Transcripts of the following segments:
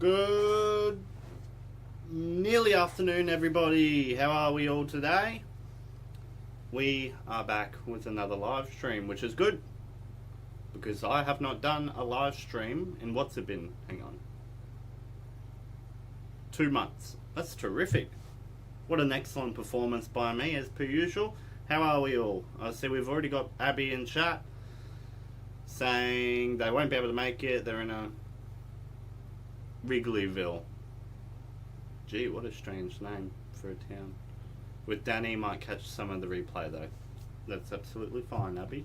Good nearly afternoon, everybody. How are we all today? We are back with another live stream, which is good because I have not done a live stream in what's it been? Hang on. 2 months. That's terrific. What an excellent performance by me, as per usual. How are we all? I see we've already got Abby in chat saying they won't be able to make it. They're in a Wrigleyville. Gee, what a strange name for a town. With Danny, might catch some of the replay though. That's absolutely fine, Abby.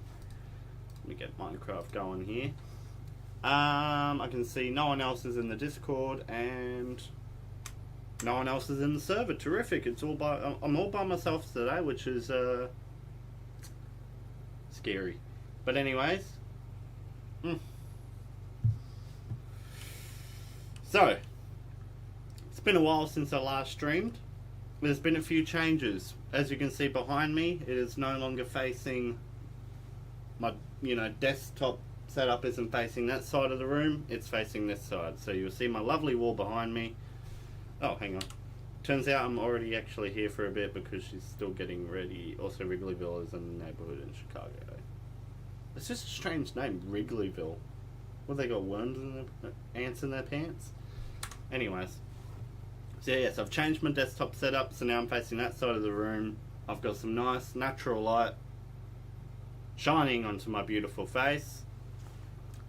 Let me get Minecraft going here. I can see no one else is in the Discord and no one else is in the server. Terrific. I'm all by myself today, which is scary. But anyways. So, it's been a while since I last streamed. There's been a few changes. As you can see behind me, it is no longer facing my, desktop setup isn't facing that side of the room. It's facing this side. So you'll see my lovely wall behind me. Oh, hang on. Turns out I'm already actually here for a bit because she's still getting ready. Also, Wrigleyville is a neighborhood in Chicago. It's just a strange name, Wrigleyville. What, they got worms and ants in their pants? Anyways, so yes, I've changed my desktop setup, so now I'm facing that side of the room. I've got some nice natural light shining onto my beautiful face.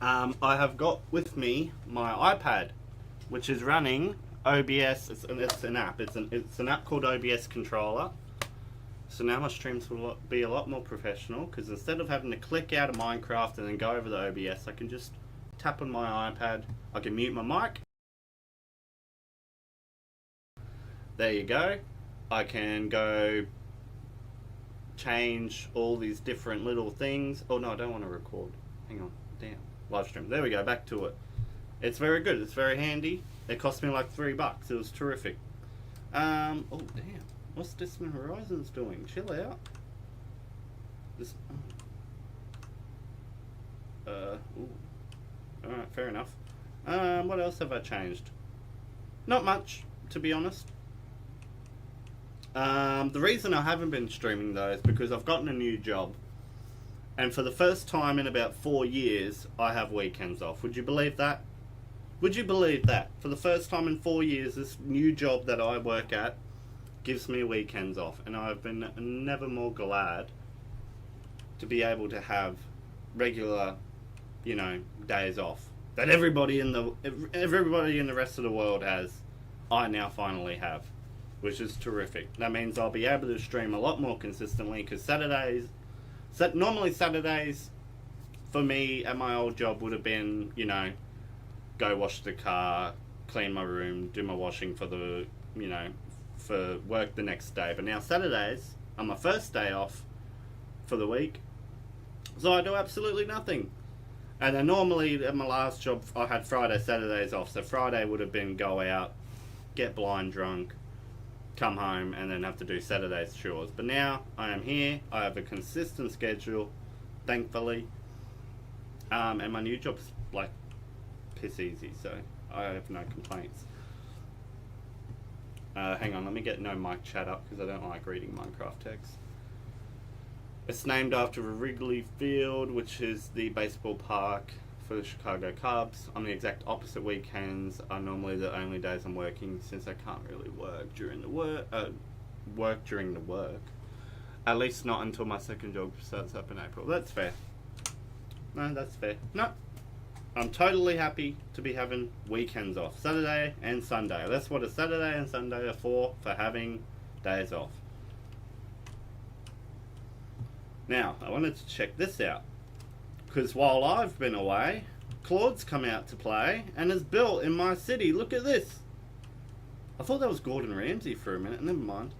I have got with me my iPad, which is running OBS. It's an app. It's an app called OBS Controller. So now my streams will be a lot more professional because instead of having to click out of Minecraft and then go over the OBS, I can just tap on my iPad. I can mute my mic. There you go. I can go change all these different little things. Oh no, I don't want to record. Hang on. Damn. Live stream. There we go. Back to it. It's very good. It's very handy. It cost me like $3. It was terrific. Oh damn. What's Distant Horizons doing? Chill out. This. Ooh. Alright, fair enough. What else have I changed? Not much, to be honest. The reason I haven't been streaming though is because I've gotten a new job. And for the first time in about 4 years, I have weekends off. Would you believe that? Would you believe that? For the first time in 4 years, this new job that I work at gives me weekends off. And I've been never more glad to be able to have regular, days off. That everybody in the rest of the world has, I now finally have. Which is terrific. That means I'll be able to stream a lot more consistently because normally Saturdays for me at my old job would have been, go wash the car, clean my room, do my washing for the, for work the next day. But now Saturdays are my first day off for the week, so I do absolutely nothing. And then normally at my last job I had Friday, Saturdays off. So Friday would have been go out, get blind drunk, come home and then have to do Saturday's chores. But now I am here, I have a consistent schedule, thankfully, and my new job's like piss easy, so I have no complaints. Hang on, let me get no mic chat up because I don't like reading Minecraft text. It's named after Wrigley Field, which is the baseball park for the Chicago Cubs. On the exact opposite, weekends are normally the only days I'm working since I can't really work during the work. At least not until my second job starts up in April. That's fair. No, that's fair. No, I'm totally happy to be having weekends off. Saturday and Sunday. That's what a Saturday and Sunday are for having days off. Now, I wanted to check this out. Because while I've been away, Claude's come out to play and has built in my city. Look at this. I thought that was Gordon Ramsay for a minute. Never mind.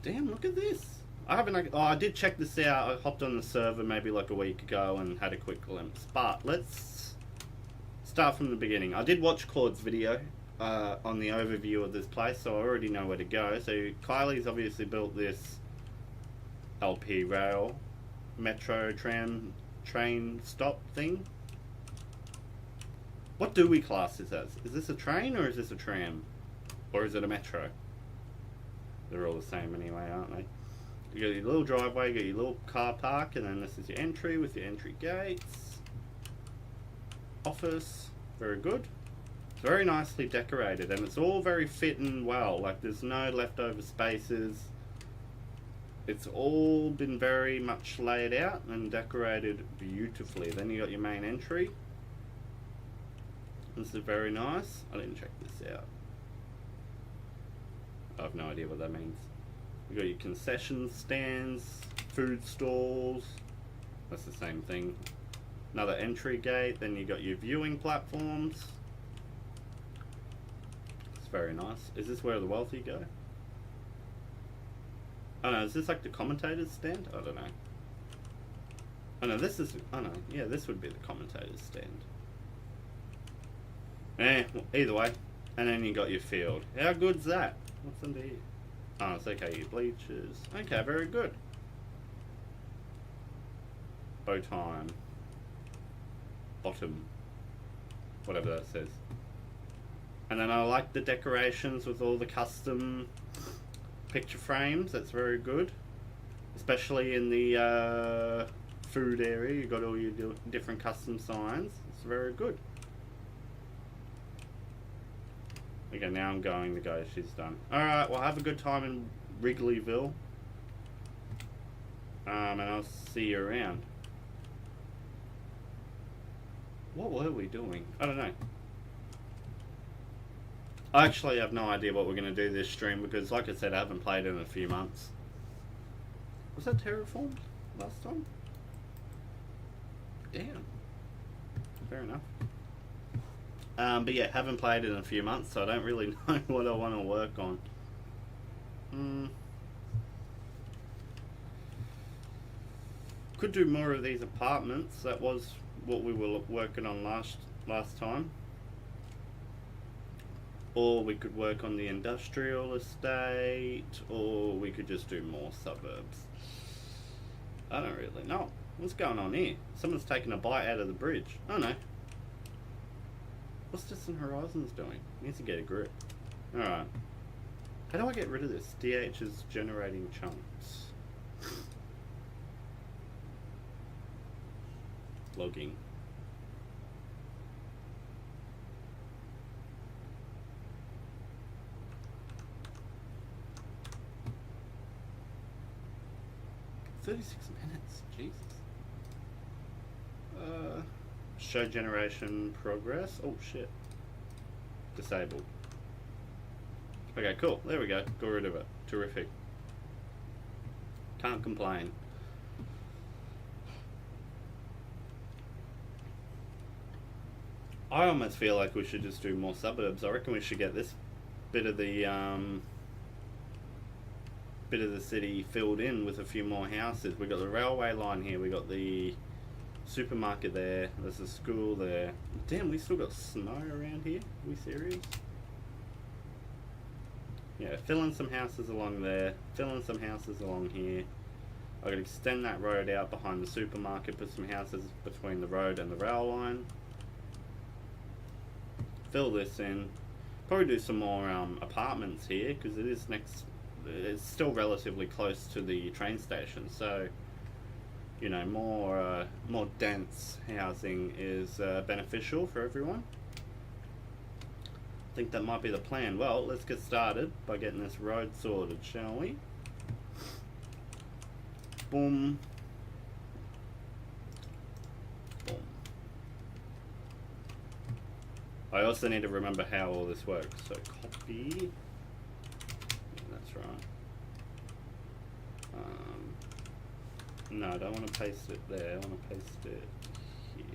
Damn, look at this. I did check this out. I hopped on the server maybe like a week ago and had a quick glimpse. But let's start from the beginning. I did watch Claude's video on the overview of this place, so I already know where to go. So Kylie's obviously built this LP rail metro train stop thing. What do we class this as? Is this a train or is this a tram? Or is it a metro? They're all the same anyway, aren't they? You got your little driveway, you got your little car park, and then this is your entry with your entry gates. Office, very good. It's very nicely decorated, and it's all very fit and well. Like, there's no leftover spaces. It's all been very much laid out and decorated beautifully. Then you got your main entry. This is very nice. I didn't check this out. I have no idea what that means. You got your concession stands, food stalls. That's the same thing. Another entry gate. Then you got your viewing platforms. It's very nice. Is this where the wealthy go? Oh no, is this like the commentator's stand? I don't know. Oh no, this is... Oh no, yeah, this would be the commentator's stand. Well, either way. And then you got your field. How good's that? What's under here? Oh, it's okay, your bleachers. Okay, very good. Bow time. Bottom. Whatever that says. And then I like the decorations with all the custom picture frames. That's very good. Especially in the food area. You got all your different custom signs. It's very good. Okay, now I'm going to go. She's done. Alright, well, have a good time in Wrigleyville. And I'll see you around. What were we doing? I don't know. I actually have no idea what we're going to do this stream because, like I said, I haven't played it in a few months. Was that Terraformed last time? Damn. Fair enough. But yeah, haven't played it in a few months, so I don't really know what I want to work on. Could do more of these apartments. That was what we were working on last time. Or we could work on the industrial estate, or we could just do more suburbs. I don't really know. What's going on here? Someone's taking a bite out of the bridge. Oh no. What's Distant Horizons doing? Needs to get a grip. Alright. How do I get rid of this? DH is generating chunks. Logging. $36 minutes. Jesus. Show generation progress. Oh shit. Disabled. Okay, cool. There we go. Got rid of it. Terrific. Can't complain. I almost feel like we should just do more suburbs. I reckon we should get this bit of the city filled in with a few more houses. We got the railway line here. We got the supermarket there. There's a school there. Damn, we still got snow around here. Are we serious? Yeah, fill in some houses along there. Fill in some houses along here. I could extend that road out behind the supermarket. Put some houses between the road and the rail line. Fill this in. Probably do some more apartments here because it is next. It's still relatively close to the train station, so you know, more dense housing is beneficial for everyone. I think that might be the plan. Well, let's get started by getting this road sorted, shall we? Boom. Boom. I also need to remember how all this works. So copy. That's right. No, I don't want to paste it there. I want to paste it here.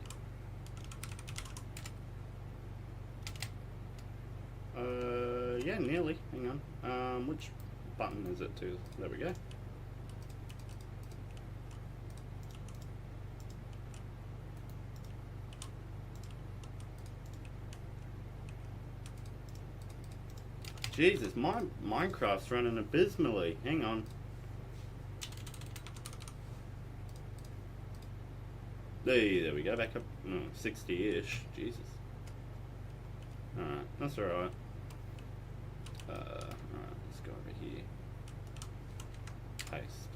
Yeah, nearly. Hang on. Which button is it to? There we go. Jesus, my Minecraft's running abysmally. Hang on. There we go, back up 60-ish. Jesus. Alright, that's alright. Alright, let's go over here. Paste.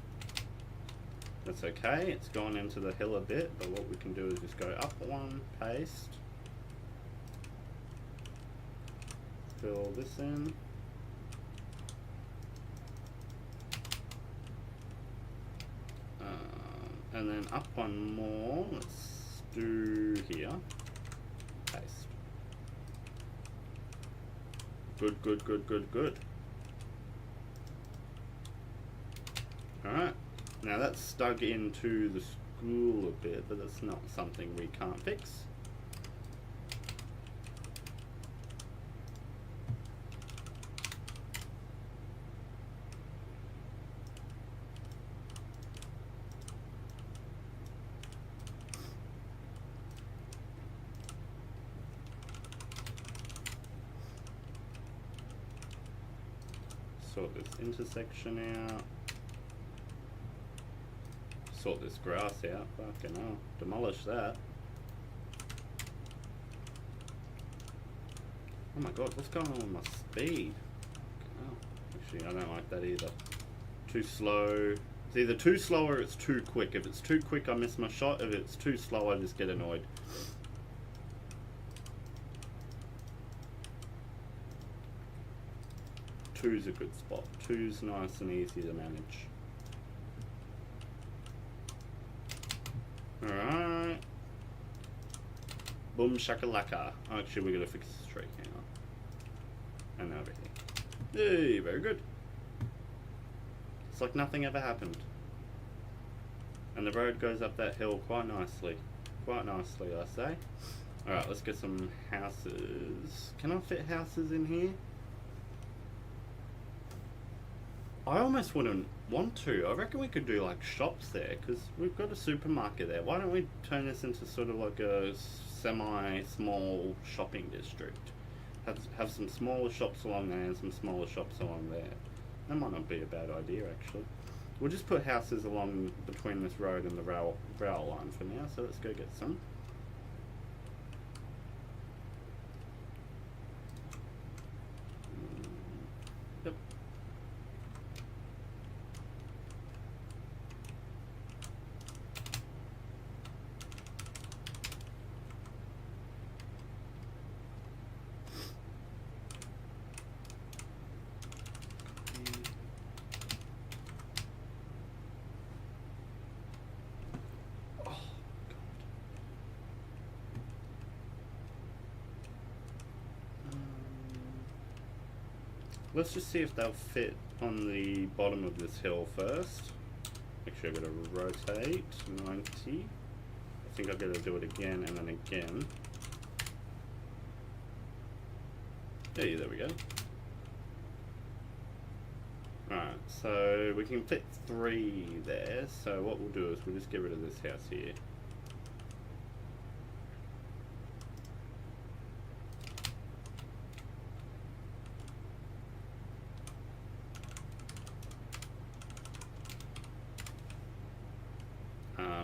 That's okay, it's gone into the hill a bit, but what we can do is just go up one, paste. Fill this in. And then up one more, let's do here. Paste. Good, good, good, good, good. Alright, now that's dug into the school a bit, but that's not something we can't fix. Sort this intersection out. Sort this grass out. Fucking hell. Demolish that. Oh my god, what's going on with my speed? Oh, actually, I don't like that either. Too slow. It's either too slow or it's too quick. If it's too quick, I miss my shot. If it's too slow, I just get annoyed. Two's a good spot. Two's nice and easy to manage. Alright. Boom shakalaka. Actually, we're gonna fix this tree. Hang on. And over here. Hey, very good. It's like nothing ever happened. And the road goes up that hill quite nicely. Quite nicely, I say. Alright, let's get some houses. Can I fit houses in here? I almost wouldn't want to. I reckon we could do like shops there, because we've got a supermarket there. Why don't we turn this into sort of like a semi-small shopping district? Have some smaller shops along there and some smaller shops along there. That might not be a bad idea, actually. We'll just put houses along between this road and the rail line for now, so let's go get some. Yep. Let's just see if they'll fit on the bottom of this hill first. Actually, I've got to rotate 90. I think I've got to do it again and then again. Hey, there we go. Alright, so we can fit 3 there. So what we'll do is we'll just get rid of this house here.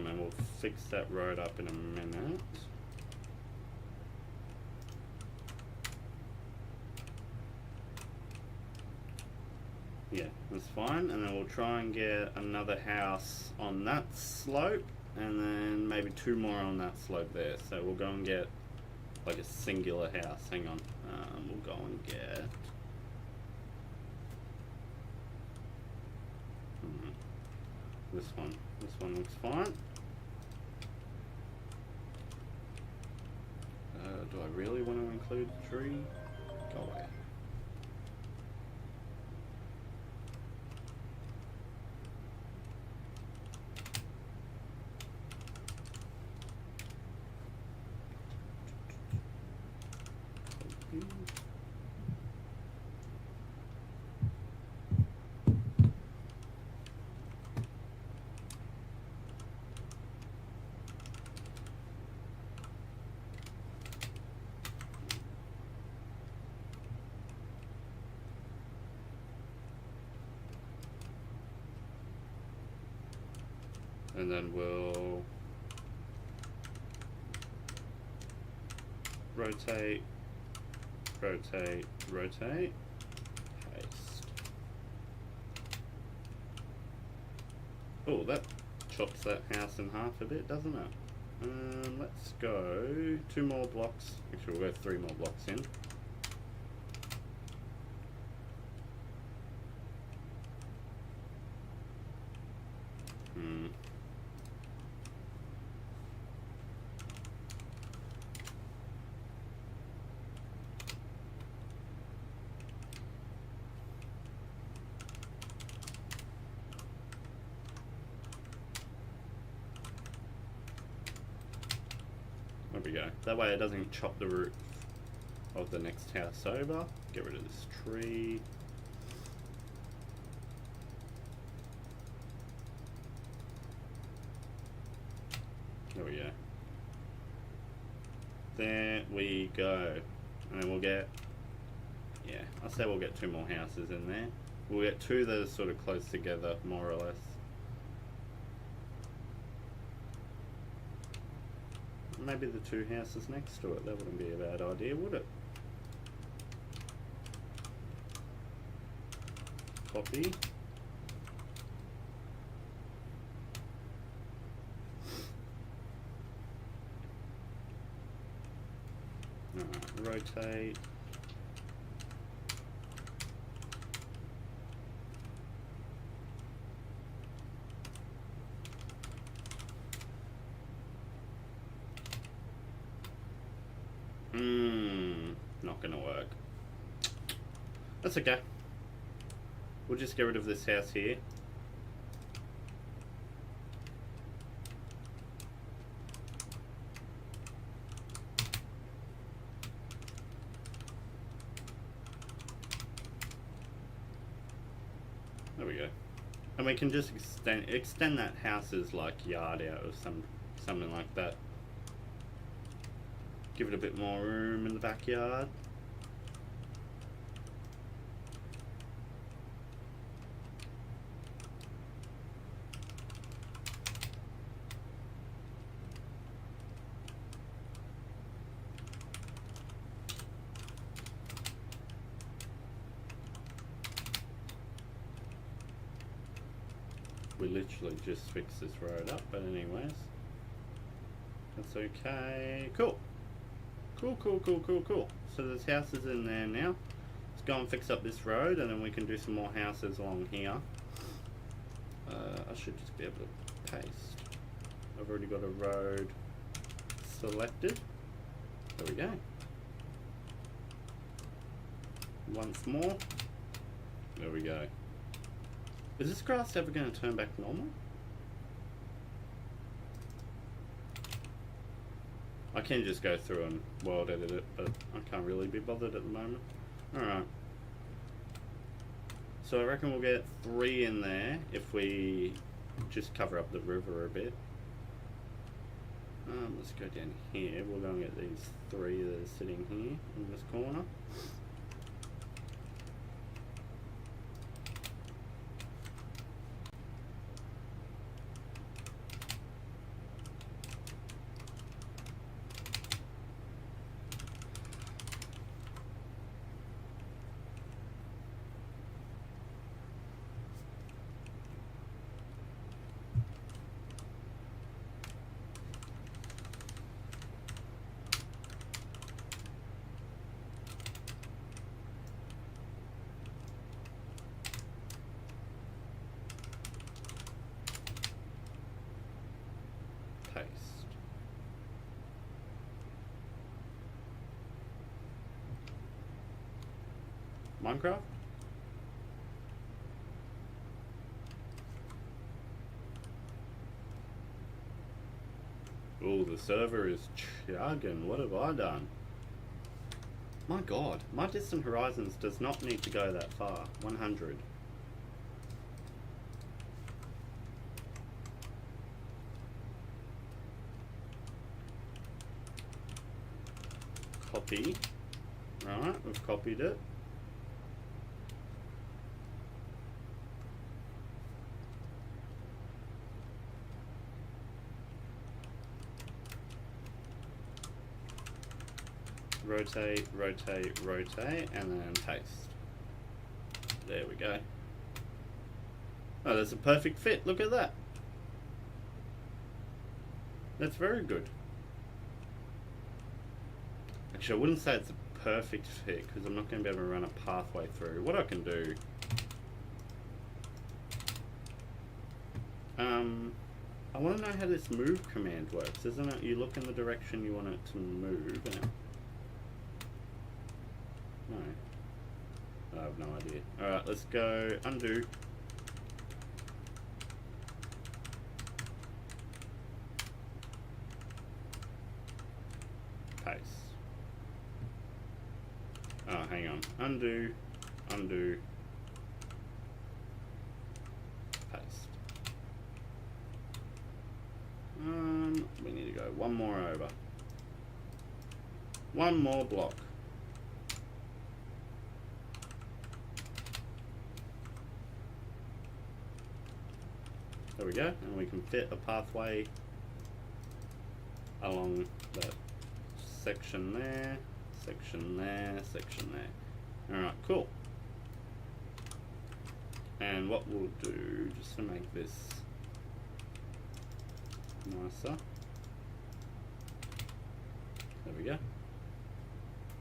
And we'll fix that road up in a minute. Yeah, that's fine. And then we'll try and get another house on that slope, and then maybe 2 more on that slope there. So we'll go and get like a singular house. Hang on. We'll go and get... This one. This one looks fine. Do I really want to include the tree? Go away. And then we'll rotate rotate, rotate, paste. Oh, that chops that house in half a bit, doesn't it? Let's go 2 more blocks. Actually, we'll go 3 more blocks in. There we go. That way it doesn't chop the roof of the next house over. Get rid of this tree. There we go. There we go. And then we'll get, yeah, I'll say we'll get 2 more houses in there. We'll get 2 that are sort of close together, more or less. Maybe the 2 houses next to it. That wouldn't be a bad idea, would it? Copy. Rotate. Not gonna work. That's okay. We'll just get rid of this house here. There we go. And we can just extend that house's like yard out or something like that. Give it a bit more room in the backyard. We literally just fixed this road up, but anyways, that's okay. Cool. Cool. So there's houses in there now. Let's go and fix up this road, and then we can do some more houses along here. I should just be able to paste. I've already got a road selected. There we go. Once more. There we go. Is this grass ever going to turn back normal? I can just go through and world edit it, but I can't really be bothered at the moment. Alright. So I reckon we'll get 3 in there if we just cover up the river a bit. Let's go down here. We'll go and get these 3 that are sitting here in this corner. Minecraft? Oh, the server is chugging. What have I done? My god, my distant horizons does not need to go that far. 100. Copy. Right, we've copied it. rotate, rotate, rotate, and then paste. There we go. Oh, that's a perfect fit. Look at that. That's very good. Actually, I wouldn't say it's a perfect fit because I'm not going to be able to run a pathway through. What I can do... I want to know how this move command works, isn't it? You look in the direction you want it to move. No. I have no idea. Alright, let's go undo. Paste. Oh, hang on. Undo, undo, paste. We need to go one more over. One more block. There we go, and we can fit a pathway along that section there, section there, section there. Alright, cool. And what we'll do, just to make this nicer. There we go.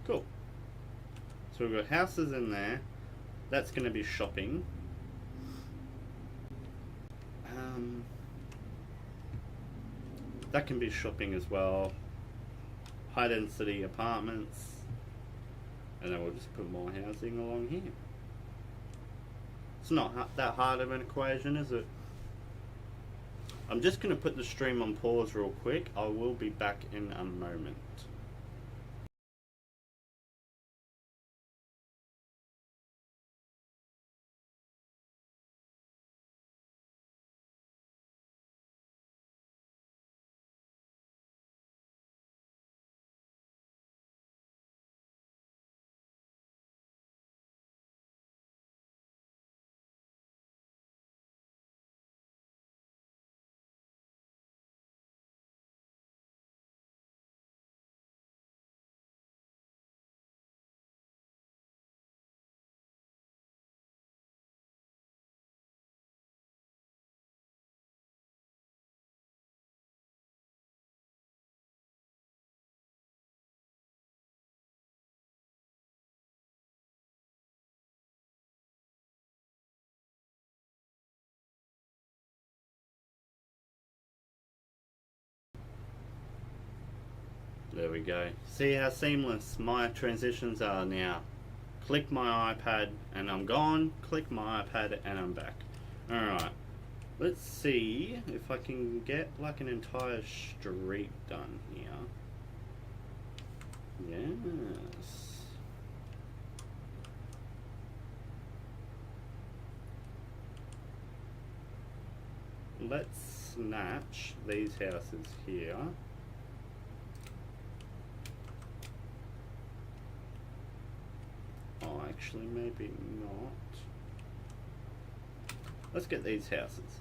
Cool. So we've got houses in there. That's going to be shopping. That can be shopping as well. High density apartments. And then we'll just put more housing along here. It's not that hard of an equation, is it? I'm just going to put the stream on pause real quick. I will be back in a moment. There we go. See how seamless my transitions are now. Click my iPad and I'm gone. Click my iPad and I'm back. Alright. Let's see if I can get like an entire street done here. Yes. Let's snatch these houses here. Oh, actually, maybe not. Let's get these houses.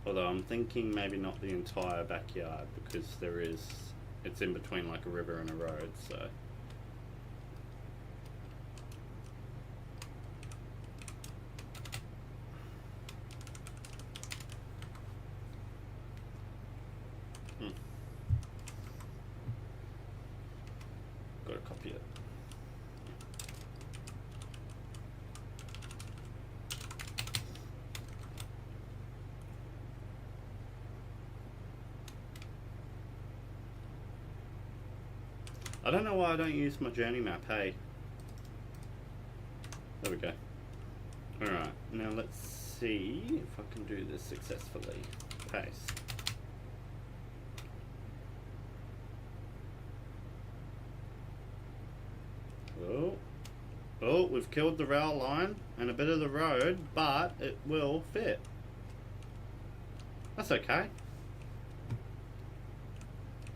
Although I'm thinking maybe not the entire backyard because it's in between like a river and a road, so. Got to copy it. I don't know why I don't use my journey map, hey. There we go. Alright, now let's see if I can do this successfully. Paste. Oh, we've killed the rail line and a bit of the road, but it will fit. That's okay.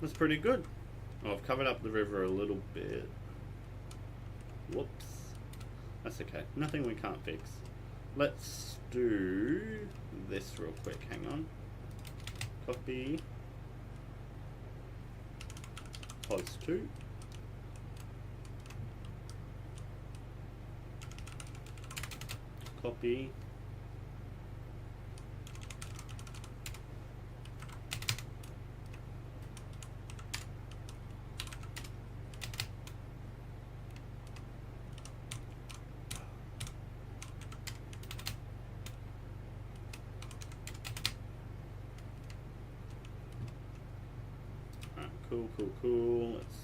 That's pretty good. Oh, I've covered up the river a little bit. Whoops. That's okay. Nothing we can't fix. Let's do this real quick. Hang on. Copy. pos 2. Copy. Cool. Let's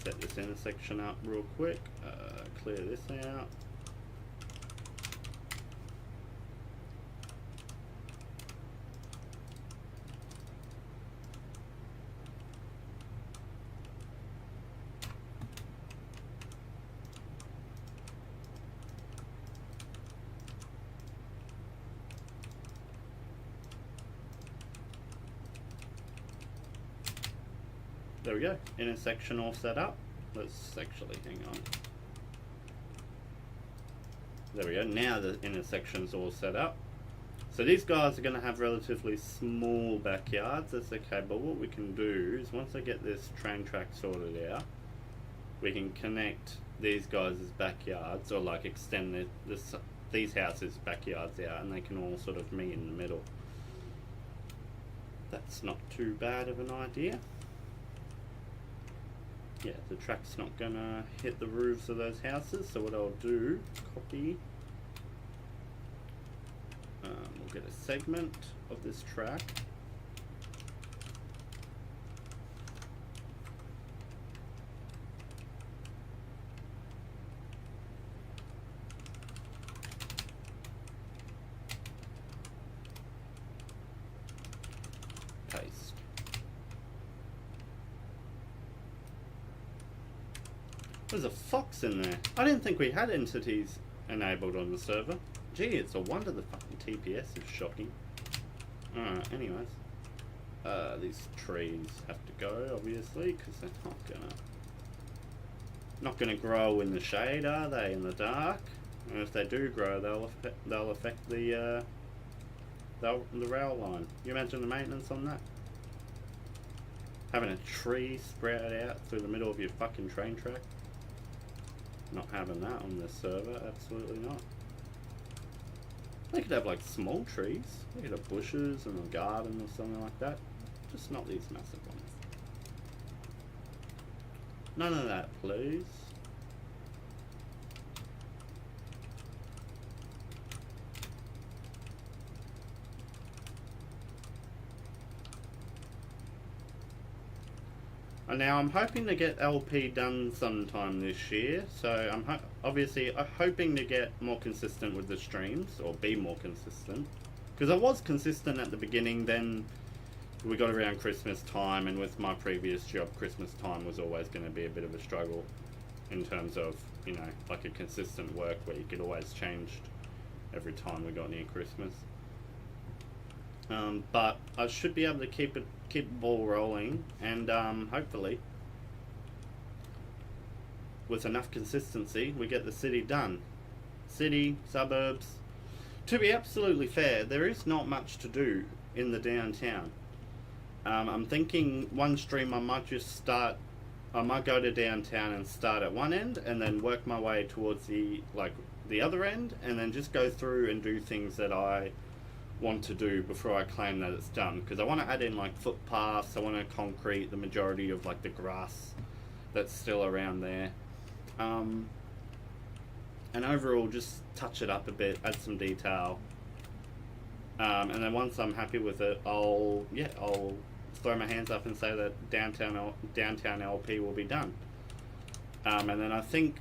set this intersection up real quick. Clear this out. There we go, intersection all set up. Let's actually, hang on. There we go, now the intersection's all set up. So these guys are going to have relatively small backyards, that's okay, but what we can do is once I get this train track sorted out, we can connect these guys' backyards, or like extend these houses' backyards out, and they can all sort of meet in the middle. That's not too bad of an idea. Yeah, the track's not gonna hit the roofs of those houses, so what I'll do, copy, we'll get a segment of this track, paste. There's a fox in there. I didn't think we had entities enabled on the server. Gee, it's a wonder the fucking TPS is shocking. Alright, anyways. These trees have to go, obviously, because they're not gonna grow in the shade, are they, in the dark? And if they do grow, they'll affect the rail line. You imagine the maintenance on that? Having a tree sprout out through the middle of your fucking train track? Not having that on this server, absolutely not. They could have like small trees. They could have bushes and a garden or something like that. Just not these massive ones. None of that, please. Now I'm hoping to get LP done sometime this year, so I'm obviously hoping to get more consistent with the streams, or be more consistent, because I was consistent at the beginning. Then we got around Christmas time, and with my previous job, Christmas time was always going to be a bit of a struggle in terms of, you know, like a consistent work where you could always change every time we got near Christmas. But I should be able to keep the ball rolling, and hopefully with enough consistency we get the city done. City, suburbs. To be absolutely fair, there is not much to do in the downtown. I'm thinking one stream I might go to downtown and start at one end and then work my way towards the other end, and then just go through and do things that I want to do before I claim that it's done, because I want to add in like footpaths. I want to concrete the majority of like the grass that's still around there, and overall just touch it up a bit, add some detail, and then once I'm happy with it, I'll throw my hands up and say that downtown LP will be done, and then I think,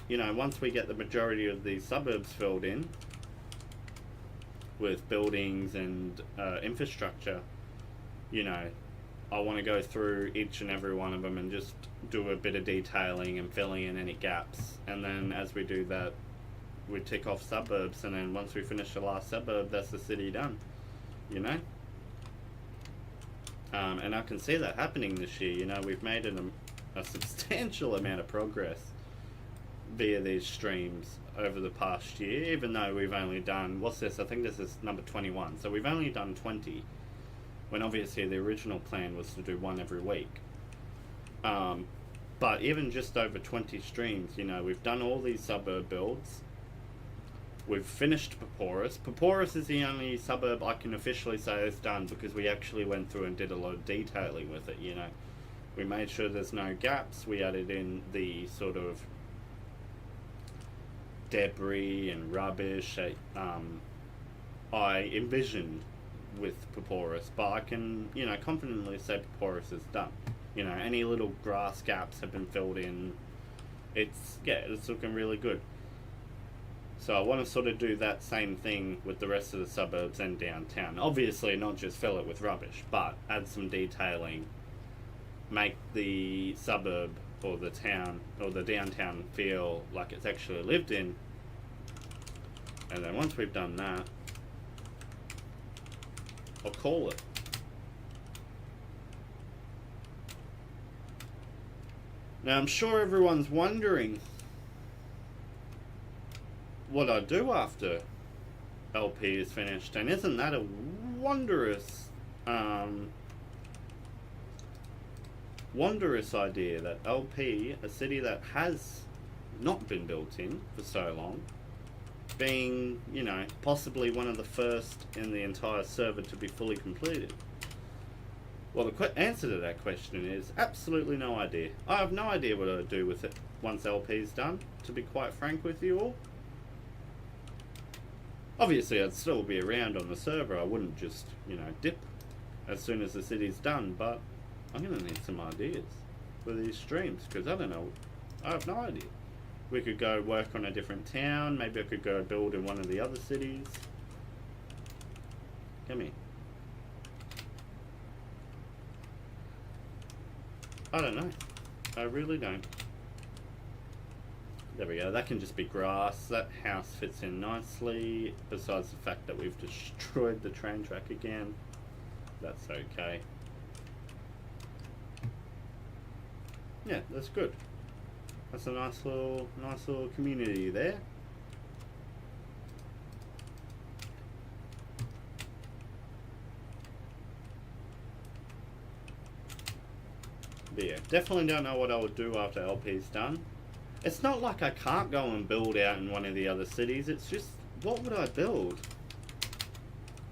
you know, once we get the majority of these suburbs filled in with buildings and infrastructure, you know, I want to go through each and every one of them and just do a bit of detailing and filling in any gaps, and then as we do that, we tick off suburbs, and then once we finish the last suburb, that's the city done, you know. And I can see that happening this year. You know, we've made a substantial amount of progress via these streams over the past year, even though we've only done, what's this, I think this is number 21, so we've only done 20 when obviously the original plan was to do one every week. But even just over 20 streams, you know, we've done all these suburb builds. We've finished Paporis. Paporis is the only suburb I can officially say is done because we actually went through and did a lot of detailing with it, you know. We made sure there's no gaps. We added in the sort of debris and rubbish I envisioned with Paporis, but I can, you know, confidently say Paporis is done. You know, any little grass gaps have been filled in. It's looking really good. So I want to sort of do that same thing with the rest of the suburbs and downtown. Obviously not just fill it with rubbish, but add some detailing, make the suburb or the town or the downtown feel like it's actually lived in. And then once we've done that, I'll call it. Now I'm sure everyone's wondering what I do after LP is finished, and isn't that a wondrous idea that LP, a city that has not been built in for so long, being, you know, possibly one of the first in the entire server to be fully completed? Well, the answer to that question is absolutely no idea. I have no idea what I'll do with it once LP is done, to be quite frank with you all. Obviously, I'd still be around on the server. I wouldn't just, you know, dip as soon as the city's done, but I'm going to need some ideas for these streams, because I don't know. I have no idea. We could go work on a different town. Maybe I could go build in one of the other cities. Come here. I don't know. I really don't. There we go. That can just be grass. That house fits in nicely. Besides the fact that we've destroyed the train track again. That's okay. Yeah, that's good. That's a nice little community there. But yeah, definitely don't know what I would do after LP's done. It's not like I can't go and build out in one of the other cities, it's just, what would I build?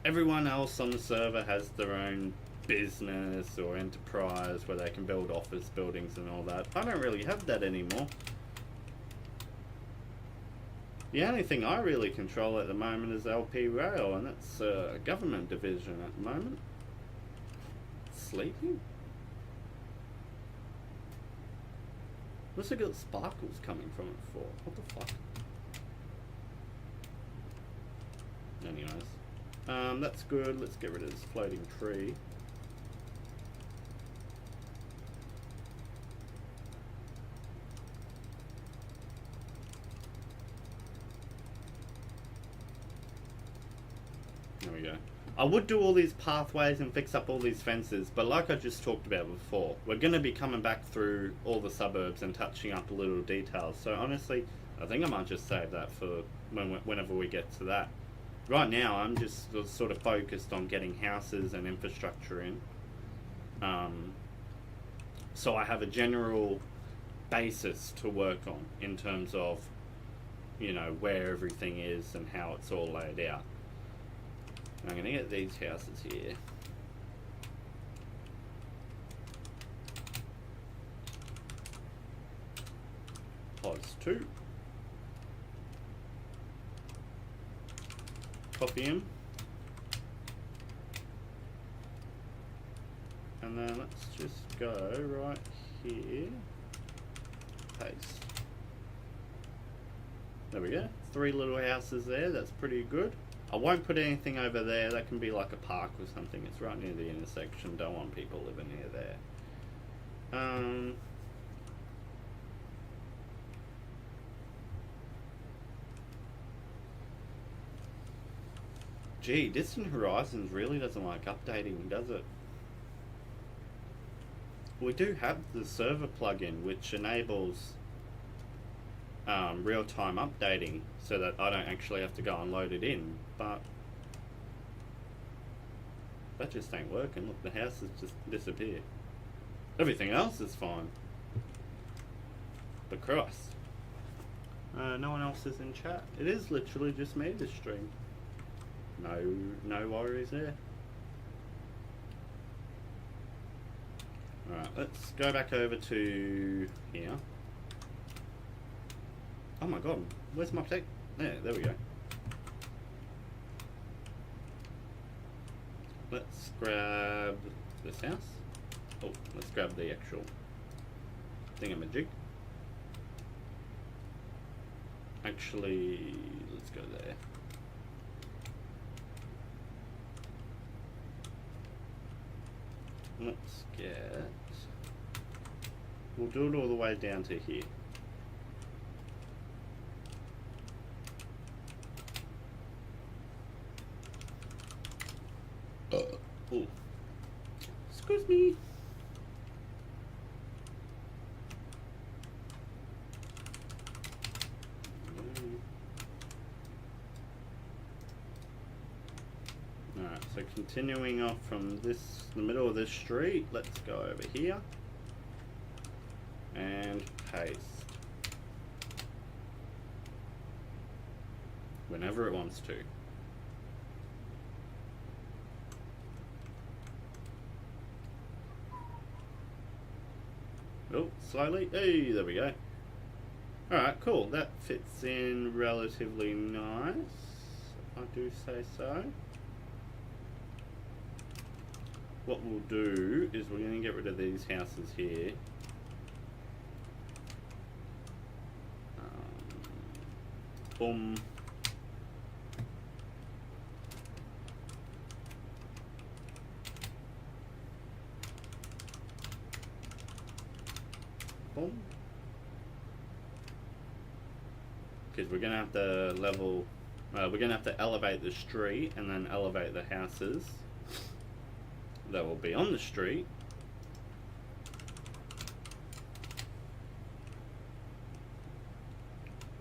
Everyone else on the server has their own business or enterprise where they can build office buildings and all that. I don't really have that anymore. The only thing I really control at the moment is LP Rail, and that's a government division at the moment. Sleeping? What's it got sparkles coming from it for? What the fuck? Anyways. That's good. Let's get rid of this floating tree. There we go. I would do all these pathways and fix up all these fences, but like I just talked about before, we're going to be coming back through all the suburbs and touching up a little details. So honestly, I think I might just save that for whenever we get to that. Right now, I'm just sort of focused on getting houses and infrastructure in. So I have a general basis to work on in terms of, you know, where everything is and how it's all laid out. I'm going to get these houses here. Pause 2. Copy them. And then let's just go right here. Paste. There we go. 3 little houses there. That's pretty good. I won't put anything over there. That can be like a park or something. It's right near the intersection. Don't want people living near there. Gee, Distant Horizons really doesn't like updating, does it? We do have the server plugin which enables real-time updating so that I don't actually have to go and load it in, but That just ain't working. Look, the house has just disappeared. Everything else is fine. But Christ. No one else is in chat. It is literally just me this stream. No worries there. Alright, let's go back over to here. Oh my god, where's my tech? There we go. Let's grab this house. Oh, let's grab the actual thingamajig. Actually, let's go there. Let's get... We'll do it all the way down to here. Oh, excuse me. Alright, so continuing off from the middle of this street, let's go over here and paste whenever it wants to. Oh, slowly. Hey, there we go. Alright, cool. That fits in relatively nice. I do say so. What we'll do is we're going to get rid of these houses here. Boom. Because we're going to have to level, we're going to have to elevate the street and then elevate the houses that will be on the street.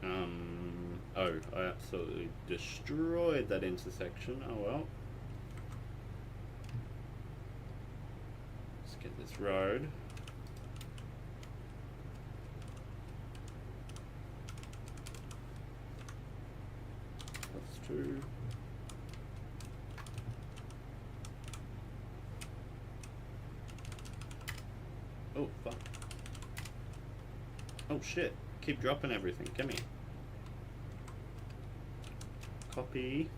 Oh, I absolutely destroyed that intersection. Oh well. Let's get this road. Two. Oh, fuck. Oh, shit. Keep dropping everything. Come here. Copy.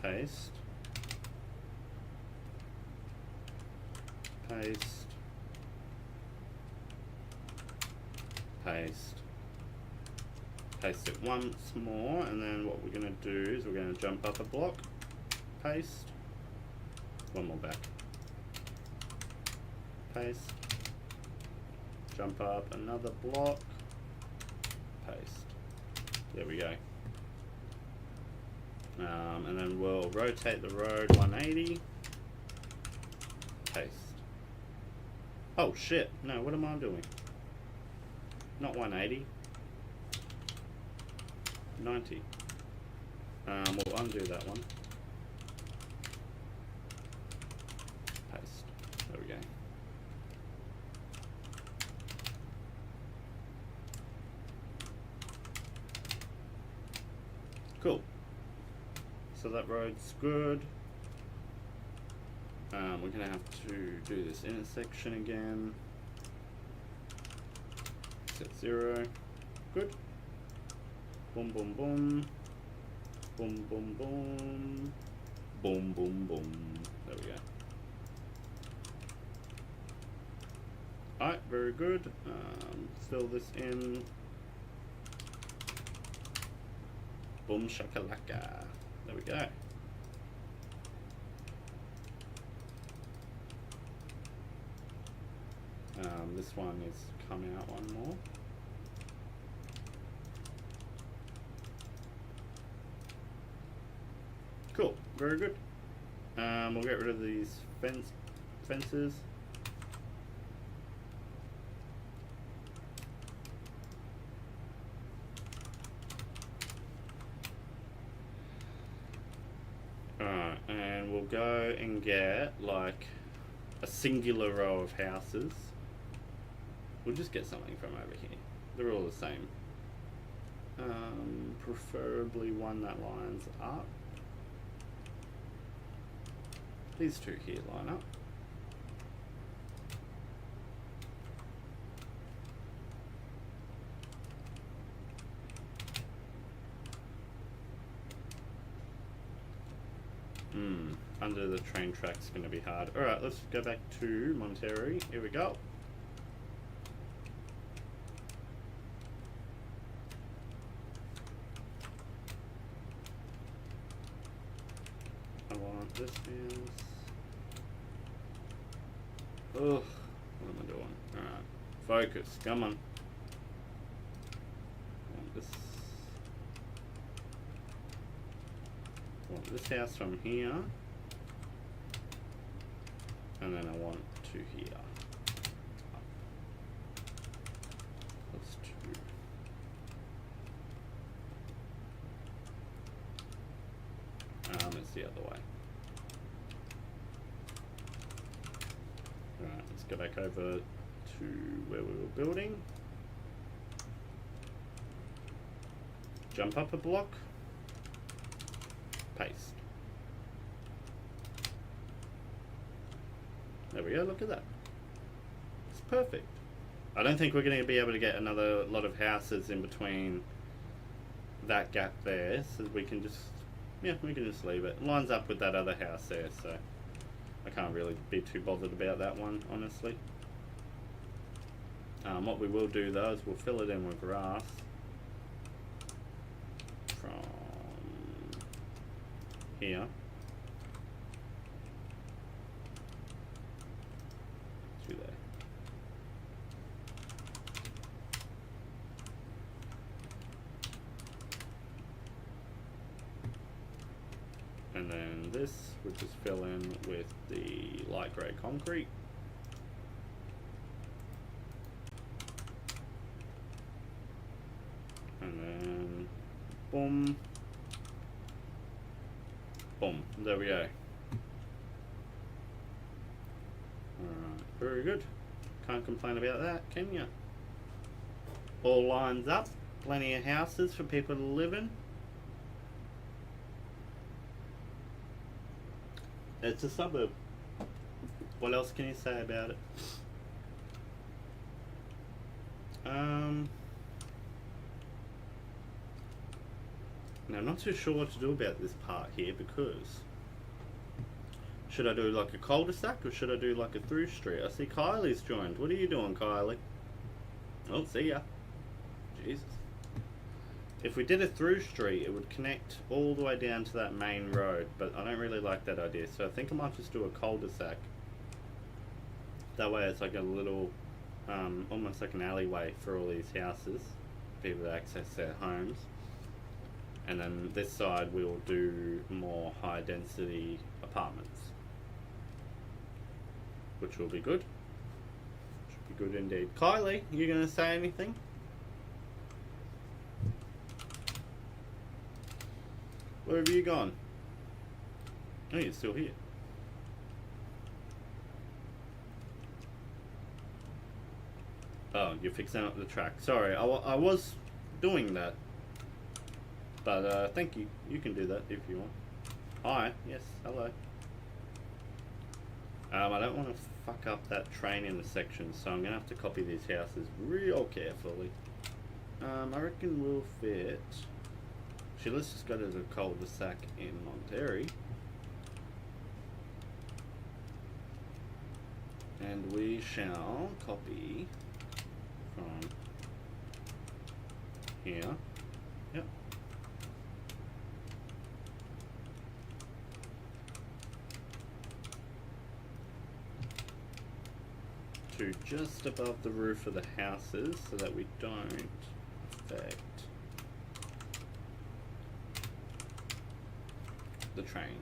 Paste. Paste. Paste. Paste it once more, and then what we're going to do is we're going to jump up a block, paste, one more back, paste, jump up another block, paste. There we go. And then we'll rotate the road 180, paste. Oh shit, no, what am I doing? Not 180. 90. We'll undo that one. Paste. There we go. Cool. So that road's good. We're gonna have to do this intersection again. Set 0. Good. Boom, boom, boom. Boom, boom, boom. Boom, boom, boom. There we go. Alright, very good. Fill this in. Boom, shakalaka. There we go. This one is coming out one more. Cool, very good. We'll get rid of these fences. Alright, and we'll we'll go and get like a singular row of houses. We'll just get something from over here. They're all the same. Preferably one that lines up. These two here line up. Under the train track's going to be hard. Alright, let's go back to Monterey. Here we go. I want this house. Ugh, what am I doing? Alright, focus, come on. I want this. I want this house from here. And then I want to here. That's two. It's the other way. Alright, let's go back over to where we were building. Jump up a block. Paste. There we go, look at that. It's perfect. I don't think we're going to be able to get another lot of houses in between that gap there, so we can just, yeah, we can just leave it. It lines up with that other house there, so I can't really be too bothered about that one, honestly. What we will do though is we'll fill it in with grass from here. To there. And then this we'll just fill in with the light grey concrete. And then boom. Boom. There we go. Alright, very good. Can't complain about that, can you? All lines up. Plenty of houses for people to live in. It's a suburb. What else can you say about it? Now I'm not too sure what to do about this part here, because should I do like a cul-de-sac or should I do like a through street? I see Kylie's joined. What are you doing, Kylie? Oh, see ya. Jesus. If we did a through street, it would connect all the way down to that main road, but I don't really like that idea, so I think I might just do a cul-de-sac. That way it's like a little, almost like an alleyway for all these houses, people to access their homes. And then this side we'll do more high density apartments, which will be good. Should be good indeed. Kylie, you gonna say anything? Where have you gone? Oh, you're still here. Oh, you're fixing up the track. Sorry, I was doing that. But thank you. You can do that if you want. Hi. Yes. Hello. I don't want to fuck up that train intersection, so I'm going to have to copy these houses real carefully. I reckon we'll fit... Actually, let's just go to the cul-de-sac in Monterey. And we shall copy from here. Yep. To just above the roof of the houses so that we don't affect the train.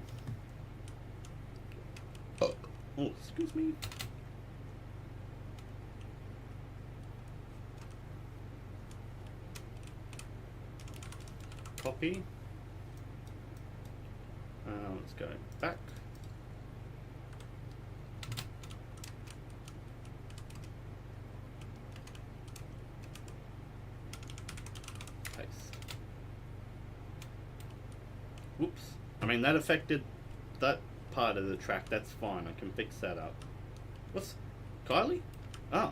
Oh, excuse me. Copy. Let's go back. Whoops. I mean, that affected that part of the track. That's fine. I can fix that up. What's... Kylie? Oh.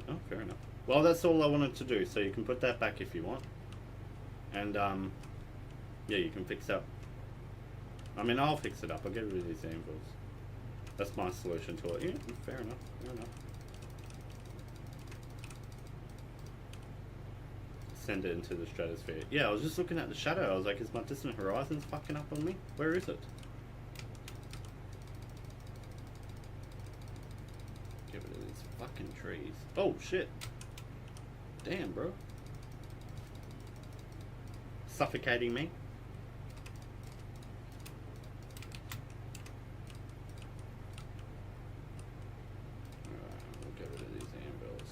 Oh, fair enough. Well, that's all I wanted to do. So you can put that back if you want. And, yeah, you can fix up. I mean, I'll fix it up. I'll get rid of these anvils. That's my solution to it. Yeah, fair enough. Fair enough. Send it into the stratosphere. Yeah, I was just looking at the shadow. I was like, is my distant horizons fucking up on me? Where is it? Get rid of these fucking trees. Oh, shit. Damn, bro. Suffocating me. Alright, we'll get rid of these anvils.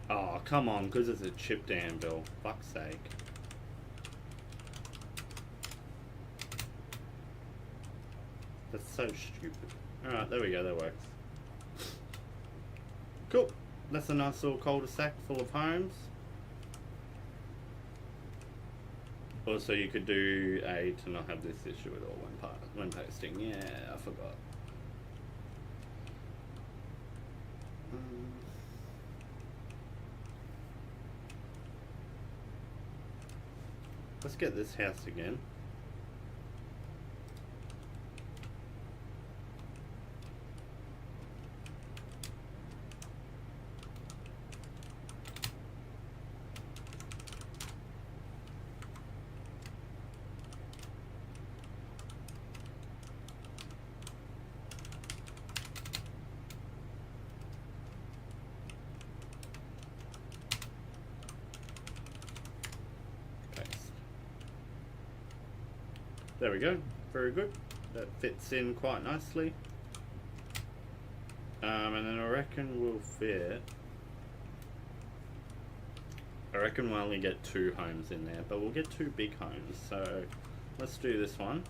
Oh, come on, because it's a chipped anvil. Fuck's sake. That's so stupid. Alright, there we go, that works. Cool. That's a nice little cul-de-sac full of homes. Also, you could do A to not have this issue at all when posting. Yeah, I forgot. Let's get this house again. There we go, very good. That fits in quite nicely. And then I reckon we'll fit... I reckon we'll only get 2 homes in there, but we'll get 2 big homes. So let's do this one.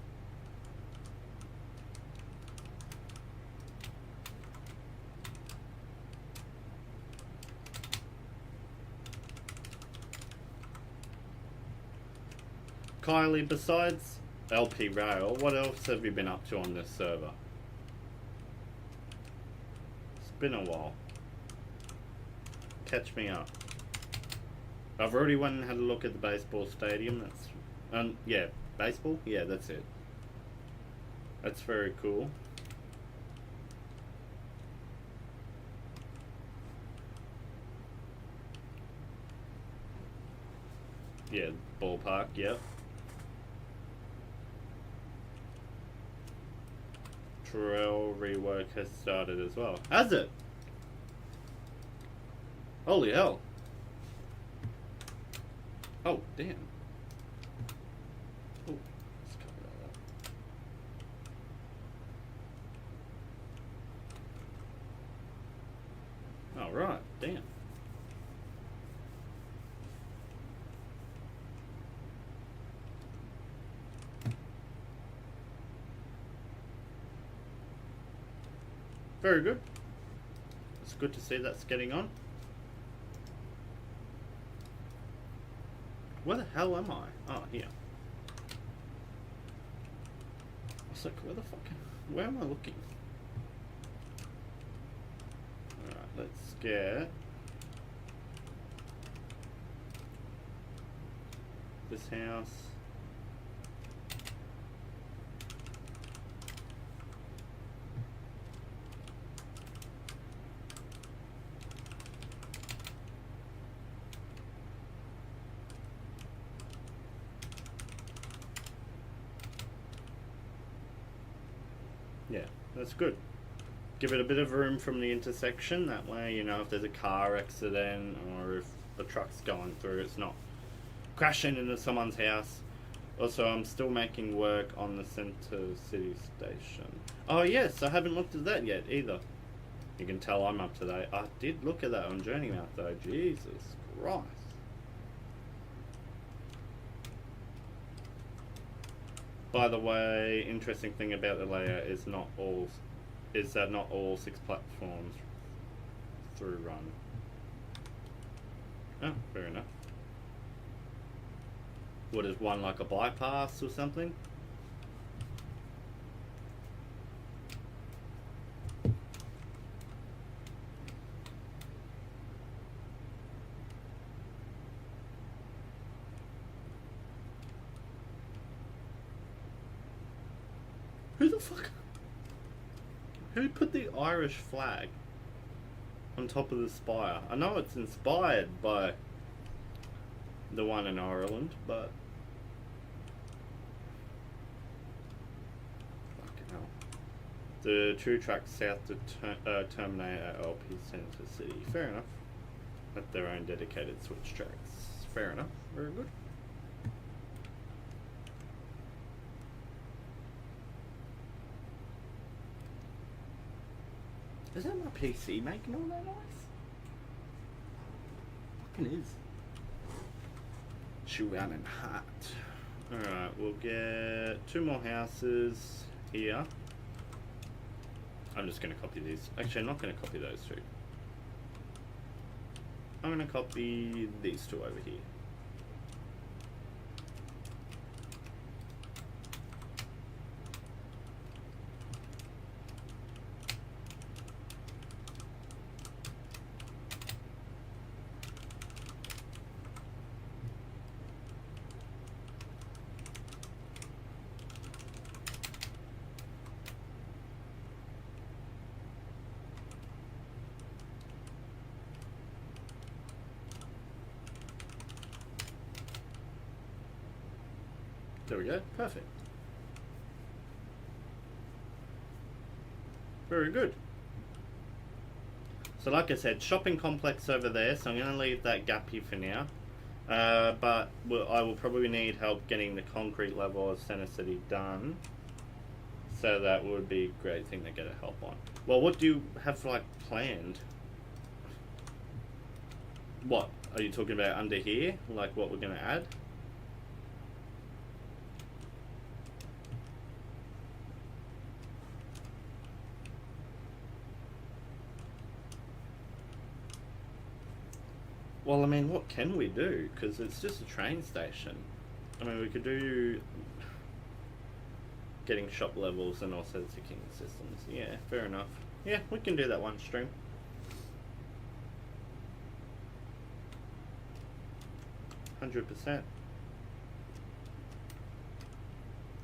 Kylie, besides LP Rail, what else have you been up to on this server? It's been a while. Catch me up. I've already went and had a look at the baseball stadium. That's, yeah, baseball? Yeah, that's it. That's very cool. Yeah, ballpark, yep. Trail rework has started as well. Has it? Holy hell. Oh, damn. Oh, let's cover that up. Alright, damn. Very good. It's good to see that's getting on. Where the hell am I? Oh, here. I was like, where the fuck? Where am I looking? Alright, let's get this house. Yeah, that's good. Give it a bit of room from the intersection, that way, you know, if there's a car accident or if a truck's going through, it's not crashing into someone's house. Also, I'm still making work on the Center City Station. Oh yes, I haven't looked at that yet either. You can tell I'm up to date. I did look at that on Journey Map though, Jesus Christ. By the way, interesting thing about the layout is that not all 6 platforms through run. Oh, fair enough. What is one like a bypass or something? Who the fuck? Who put the Irish flag on top of the spire? I know it's inspired by the one in Ireland, but fucking hell. The 2 tracks south to terminate at LP Centre City. Fair enough. At their own dedicated switch tracks. Fair enough. Very good. Is that my PC making all that noise? Fucking is. Shoeout and hot. Alright, we'll get 2 more houses here. I'm just going to copy these. Actually, I'm not going to copy those 2. I'm going to copy these 2 over here. There we go. Perfect. Very good. So like I said, shopping complex over there, so I'm going to leave that gap here for now. But I will probably need help getting the concrete level of Center City done. So that would be a great thing to get a help on. Well, what do you have like planned? What? Are you talking about under here? Like what we're going to add? Well, I mean, what can we do? Because it's just a train station. I mean, we could do getting shop levels and also ticking systems. Yeah, fair enough. Yeah, we can do that one stream. %.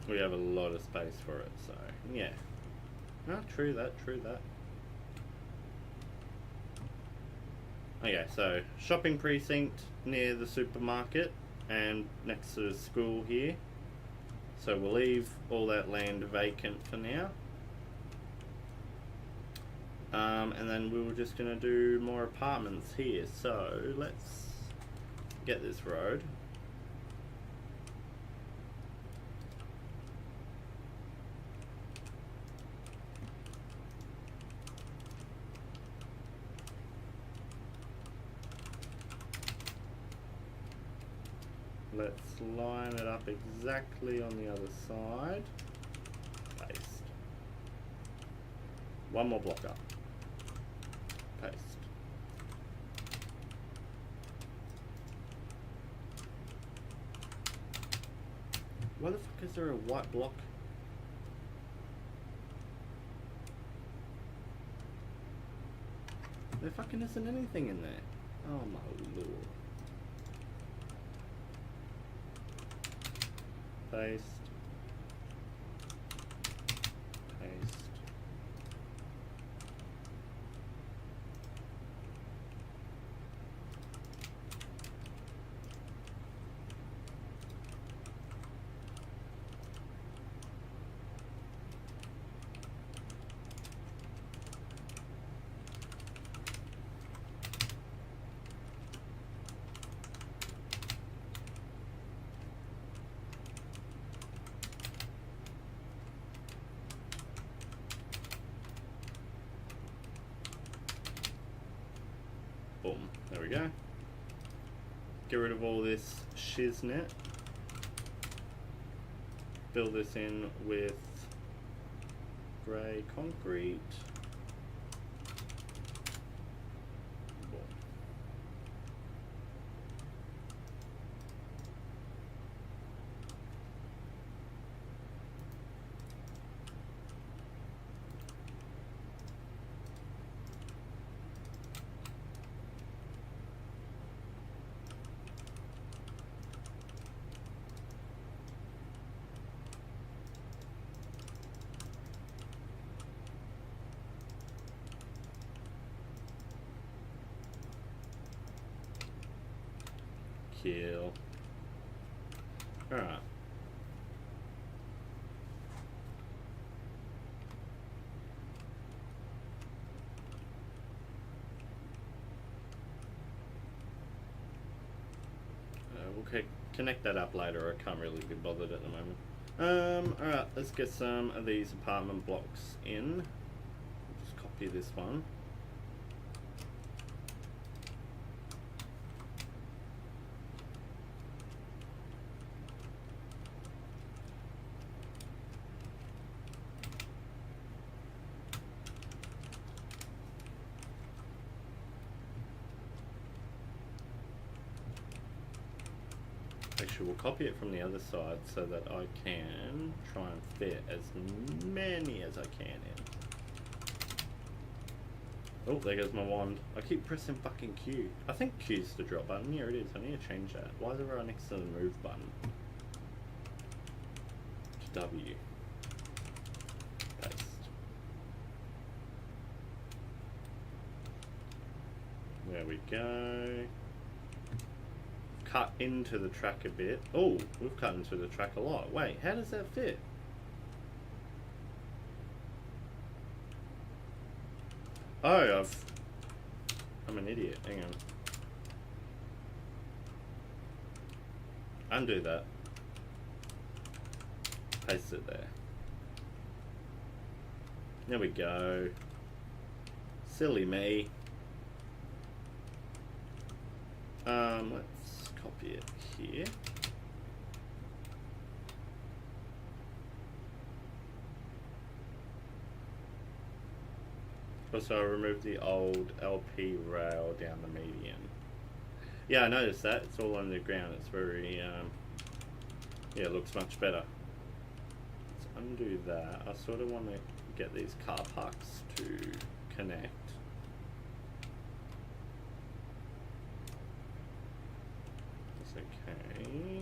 We have a lot of space for it, so yeah. No, true that, true that. Okay, so shopping precinct near the supermarket and next to the school here. So we'll leave all that land vacant for now. And then we were just going to do more apartments here. So let's get this road. Let's line it up exactly on the other side. Paste. One more block up. Paste. Why the fuck is there a white block? There fucking isn't anything in there. Oh my lord. Paste. Paste. Boom. There we go. Get rid of all this shiznit. fill this in with grey concrete. Kill. Alright. We'll connect that up later. I can't really be bothered at the moment. Alright, let's get some of these apartment blocks in. Just copy this one. Actually, we'll copy it from the other side so that I can try and fit as many as I can in. Oh, there goes my wand. I keep pressing fucking Q. I think Q's the drop button. Here it is. I need to change that. Why is it right next to the move button? To W. Paste. There we go. Cut into the track a bit. Oh, we've cut into the track a lot. Wait, how does that fit? Oh, I'm an idiot. Hang on. Undo that. Paste it there. There we go. Silly me. Let's copy it here. Also, I removed the old LP rail down the median. Yeah, I noticed that. It's all underground. It's very, yeah, it looks much better. Let's undo that. I sort of want to get these car parks to connect. That's okay.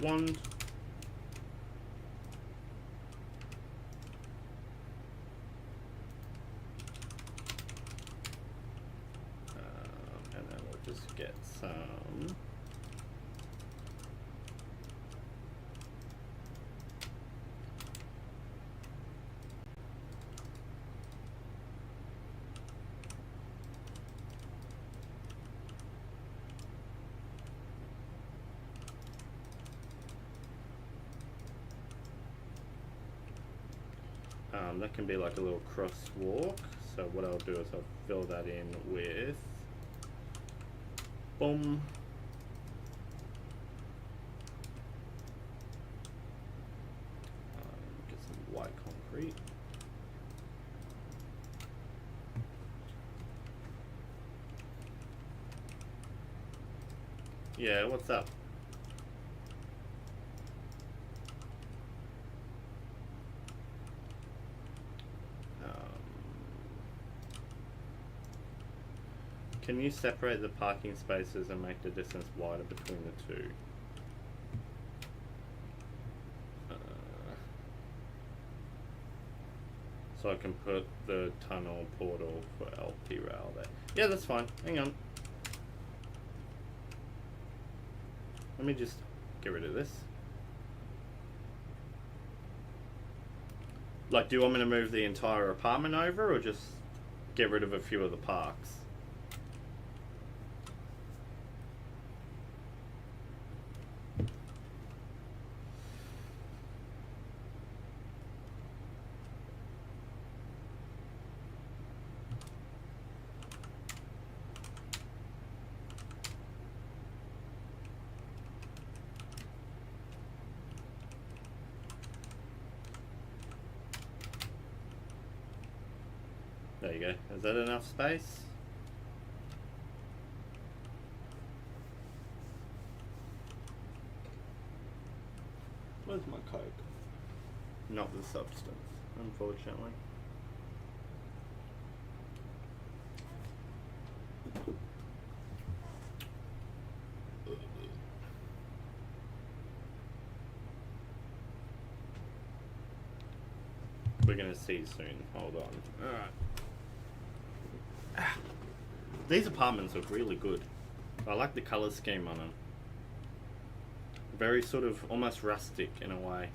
Wand. And then we'll just get some. That can be like a little crosswalk. So what I'll do is I'll fill that in with boom. Get some white concrete. Yeah, what's up? Can you separate the parking spaces and make the distance wider between the two? So I can put the tunnel portal for LP rail there. Yeah, that's fine. Hang on. Let me just get rid of this. Like, do you want me to move the entire apartment over or just get rid of a few of the parks? There you go. Is that enough space? Where's my Coke? Not the substance, unfortunately. We're gonna see soon. Hold on. Alright. These apartments look really good. I like the colour scheme on them. Very sort of almost rustic in a way.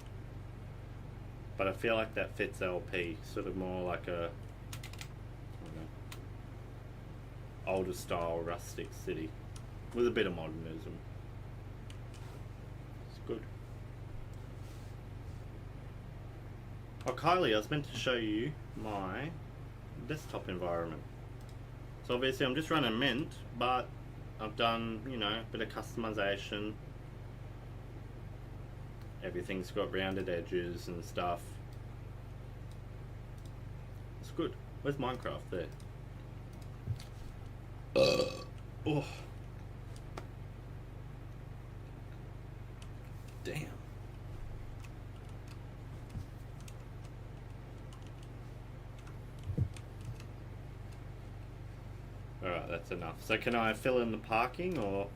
But I feel like that fits LP. Sort of more like a, I don't know, older style rustic city with a bit of modernism. It's good. Oh, Kylie, I was meant to show you my desktop environment. So obviously I'm just running Mint, but I've done, you know, a bit of customization. Everything's got rounded edges and stuff. It's good. Where's Minecraft? There. Oh. Damn. Alright, that's enough. So can I fill in the parking or...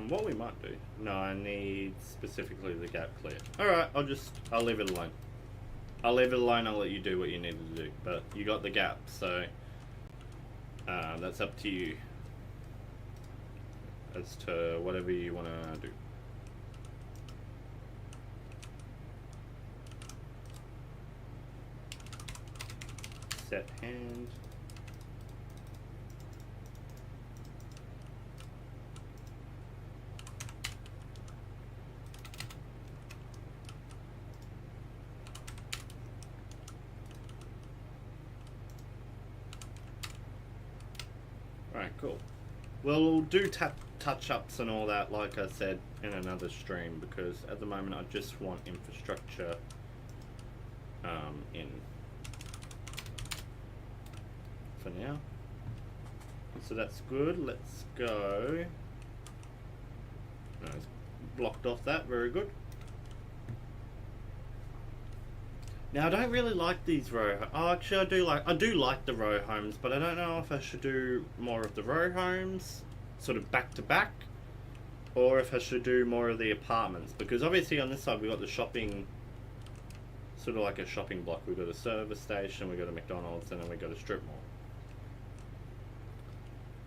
what we might do... No, I need specifically the gap clear. Alright, I'll leave it alone. I'll leave it alone, I'll let you do what you need to do. But you got the gap, so... that's up to you. As to whatever you want to do. Set hand. Alright, cool. We'll do touch-ups and all that, like I said, in another stream, because at the moment I just want infrastructure in for now. So that's good. Let's go. No, it's blocked off that. Very good. Now I don't really like these row. Oh, actually, I do like the row homes, but I don't know if I should do more of the row homes, sort of back to back, or if I should do more of the apartments. Because obviously on this side we got the shopping, sort of like a shopping block. We got a service station, we got a McDonald's, and then we got a strip mall.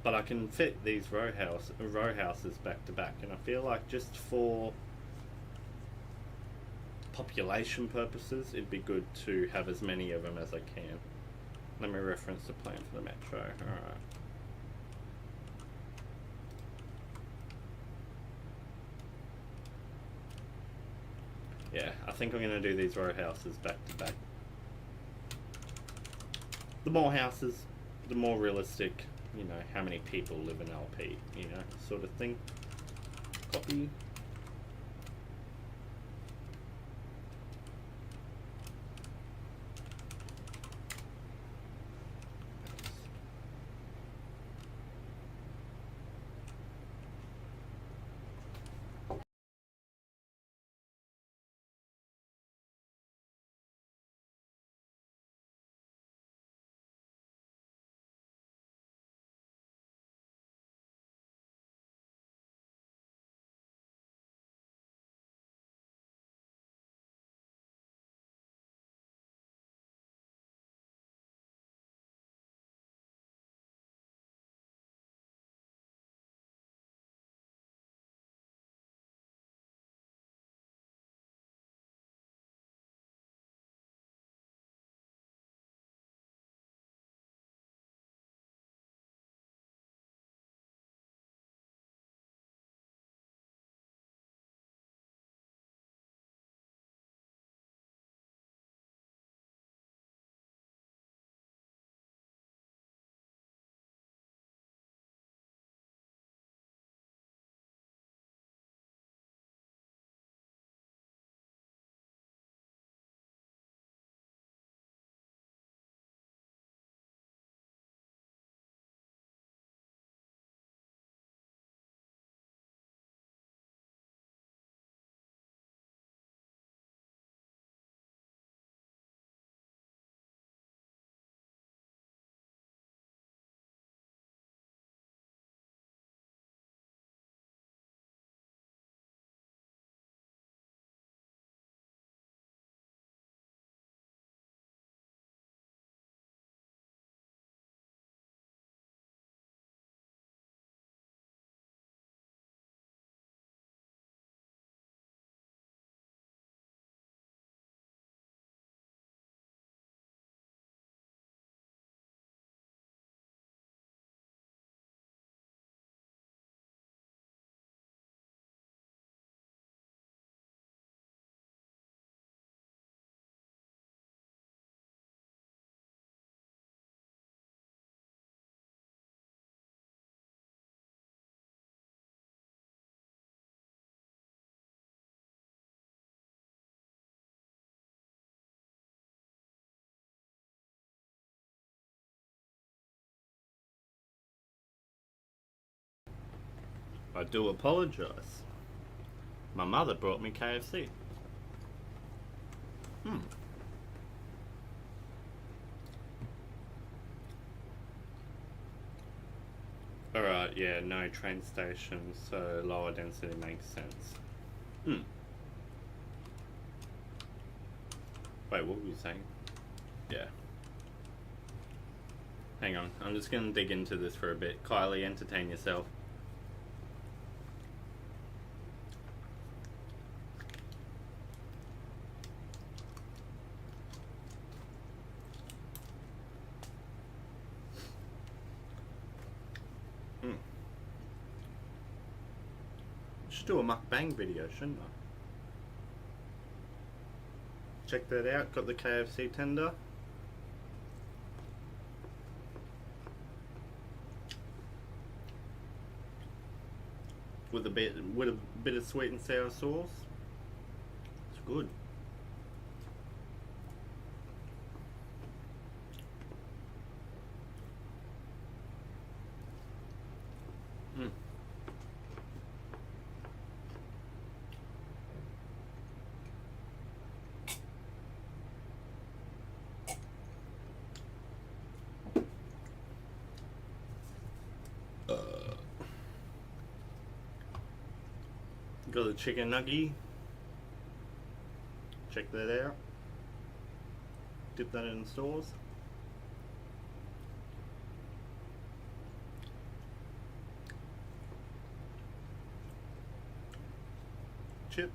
But I can fit these row houses back to back, and I feel like just for population purposes, it'd be good to have as many of them as I can. Let me reference the plan for the metro. Alright. Yeah, I think I'm going to do these row houses back to back. The more houses, the more realistic, you know, how many people live in LP, you know, sort of thing. Copy. I do apologise. My mother brought me KFC. Alright, yeah, no train stations, so lower density makes sense. Wait, what were you saying? Yeah. Hang on, I'm just gonna dig into this for a bit. Kylie, entertain yourself. Should do a mukbang video, shouldn't I? Check that out. Got the KFC tender. With a bit of sweet and sour sauce. It's good. Got the chicken nugget. Check that out. Dip that in the sauce. Chips.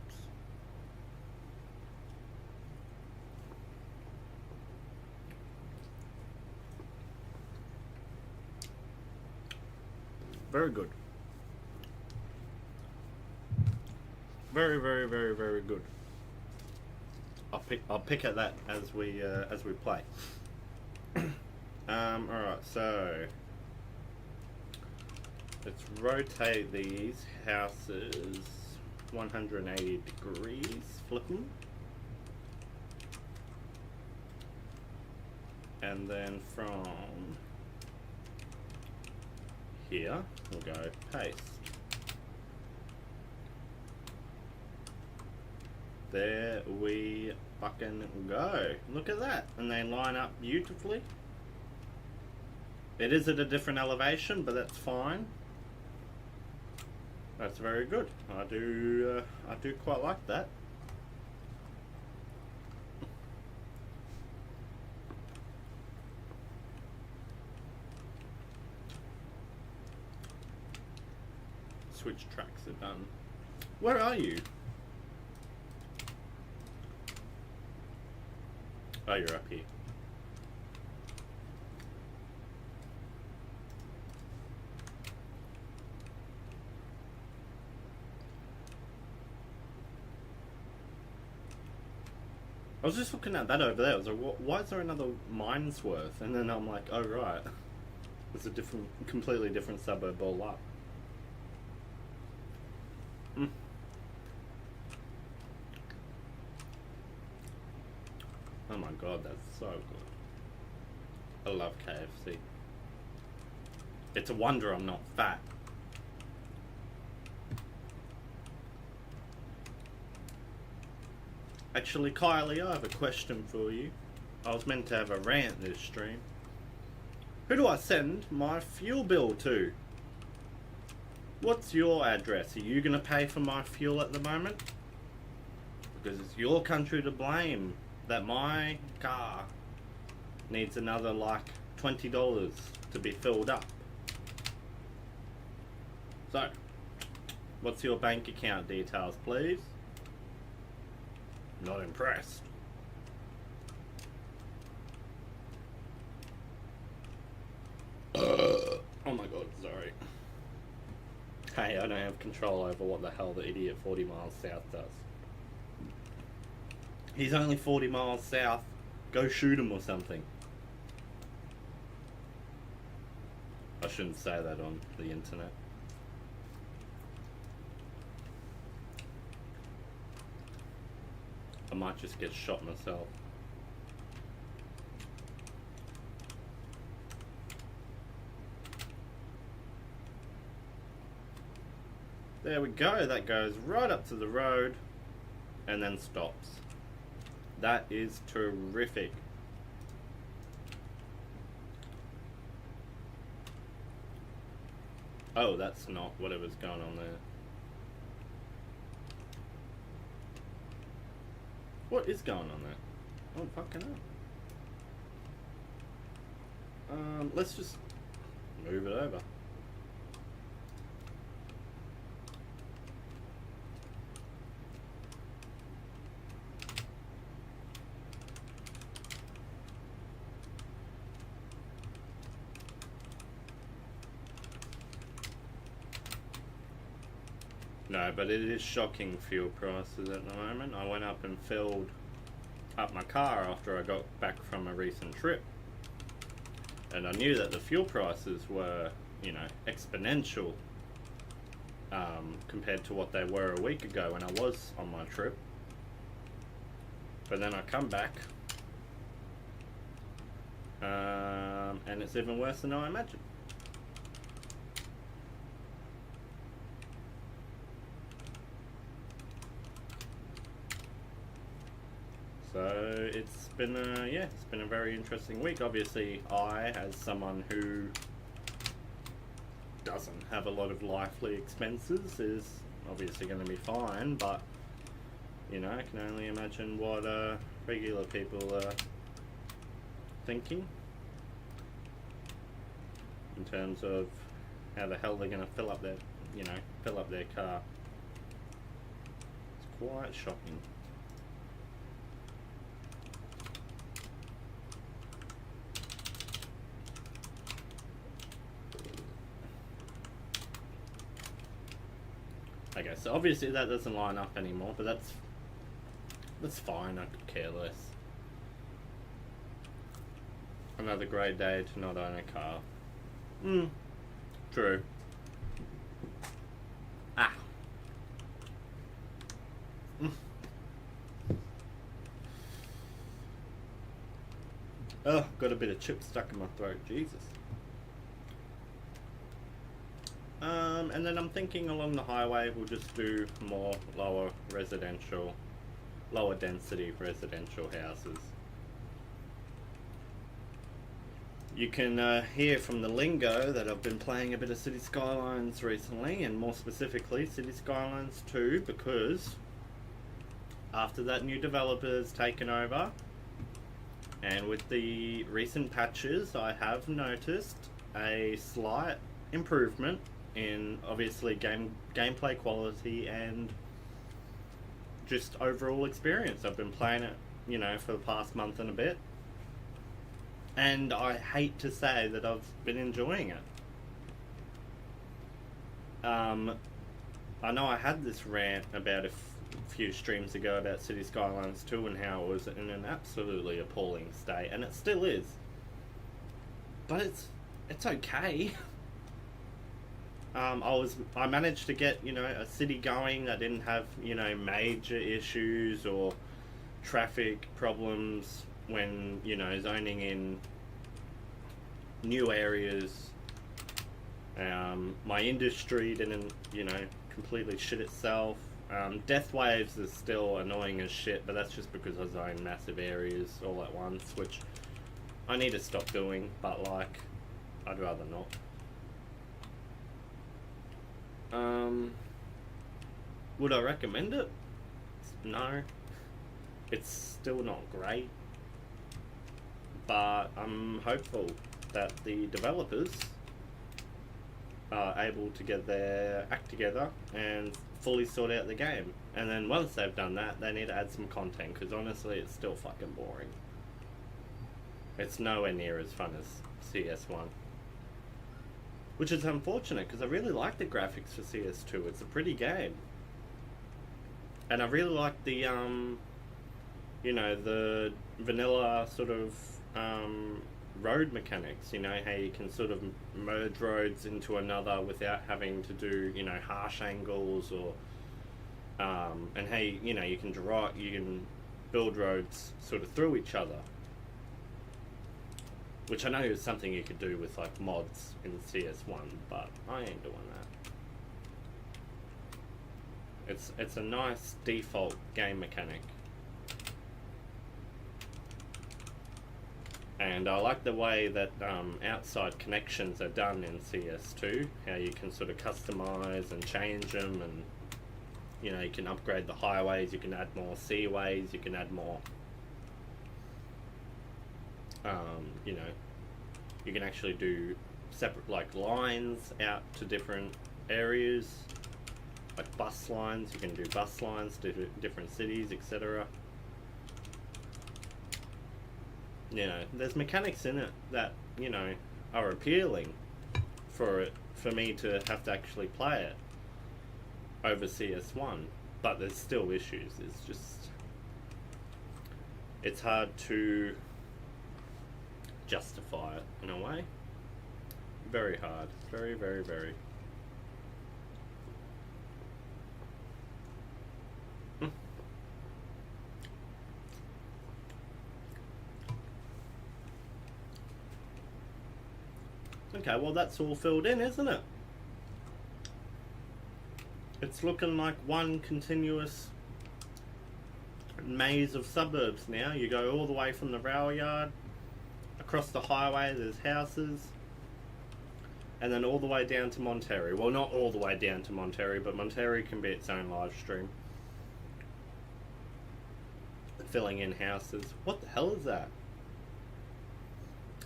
Very good. Very, very, very, very good. I'll pick at that as we play. Alright, so let's rotate these houses 180 degrees, flip them. And then from here, we'll go paste. There we fucking go. Look at that. And they line up beautifully. It is at a different elevation, but that's fine. That's very good. I do quite like that. Switch tracks are done. Where are you? Oh, you're up here. I was just looking at that over there. I was like, why is there another Minesworth? And then I'm like, oh right. It's a completely different suburb all up. Oh my god, that's so good. I love KFC. It's a wonder I'm not fat. Actually, Kylie, I have a question for you. I was meant to have a rant this stream. Who do I send my fuel bill to? What's your address? Are you going to pay for my fuel at the moment? Because it's your country to blame that my car needs another like $20 to be filled up. So, what's your bank account details, please? Not impressed. Oh my god, sorry. Hey, I don't have control over what the hell the idiot 40 miles south does. He's only 40 miles south. Go shoot him or something. I shouldn't say that on the internet. I might just get shot myself. There we go. That goes right up to the road and then stops. That is terrific. Oh, that's not whatever's going on there. What is going on there? Oh, fucking hell. Let's just move it over. No, but it is shocking fuel prices at the moment. I went up and filled up my car after I got back from a recent trip. And I knew that the fuel prices were, you know, exponential compared to what they were a week ago when I was on my trip. But then I come back and it's even worse than I imagined. So it's been a very interesting week. Obviously, I, as someone who doesn't have a lot of lively expenses, is obviously going to be fine. But you know, I can only imagine what regular people are thinking in terms of how the hell they're going to fill up their car. It's quite shocking. Okay, so obviously that doesn't line up anymore, but that's fine, I could care less. Another great day to not own a car. True. Ah. Oh, got a bit of chip stuck in my throat, Jesus. And then I'm thinking along the highway we'll just do more lower density residential houses. You can hear from the lingo that I've been playing a bit of City Skylines recently, and more specifically City Skylines 2, because after that new developer's taken over, and with the recent patches, I have noticed a slight improvement in obviously gameplay quality and just overall experience. I've been playing it, you know, for the past month and a bit, and I hate to say that I've been enjoying it. I know I had this rant about a few streams ago about City Skylines 2 and how it was in an absolutely appalling state, and it still is. But it's okay. I managed to get, you know, a city going that didn't have, you know, major issues or traffic problems when, you know, zoning in new areas. My industry didn't, you know, completely shit itself. Death waves is still annoying as shit, but that's just because I zone massive areas all at once, which I need to stop doing, but like, I'd rather not. Would I recommend it? No. It's still not great. But I'm hopeful that the developers are able to get their act together and fully sort out the game. And then once they've done that, they need to add some content, because honestly, it's still fucking boring. It's nowhere near as fun as CS1. Which is unfortunate, because I really like the graphics for CS2. It's a pretty game. And I really like the, you know, the vanilla sort of road mechanics. You know, how you can sort of merge roads into another without having to do, you know, harsh angles, or, and how, you know, you can build roads sort of through each other. Which I know is something you could do with like mods in CS1, but I ain't doing It's a nice default game mechanic. And I like the way that outside connections are done in CS2. How you can sort of customize and change them, and you know, you can upgrade the highways, you can add more seaways, you can add more. You know, you can actually do separate like lines out to different areas, like bus lines. You can do bus lines to different cities, etc. You know, there's mechanics in it that, you know, are appealing for me to have to actually play it over CS1, but there's still issues. It's hard to justify it in a way. Very hard. Very, very, very. Okay, well that's all filled in, isn't it? It's looking like one continuous maze of suburbs now. You go all the way from the rail yard, across the highway there's houses, and then all the way down to Monterey. Well, not all the way down to Monterey, but Monterey can be its own live stream. Filling in houses. What the hell is that?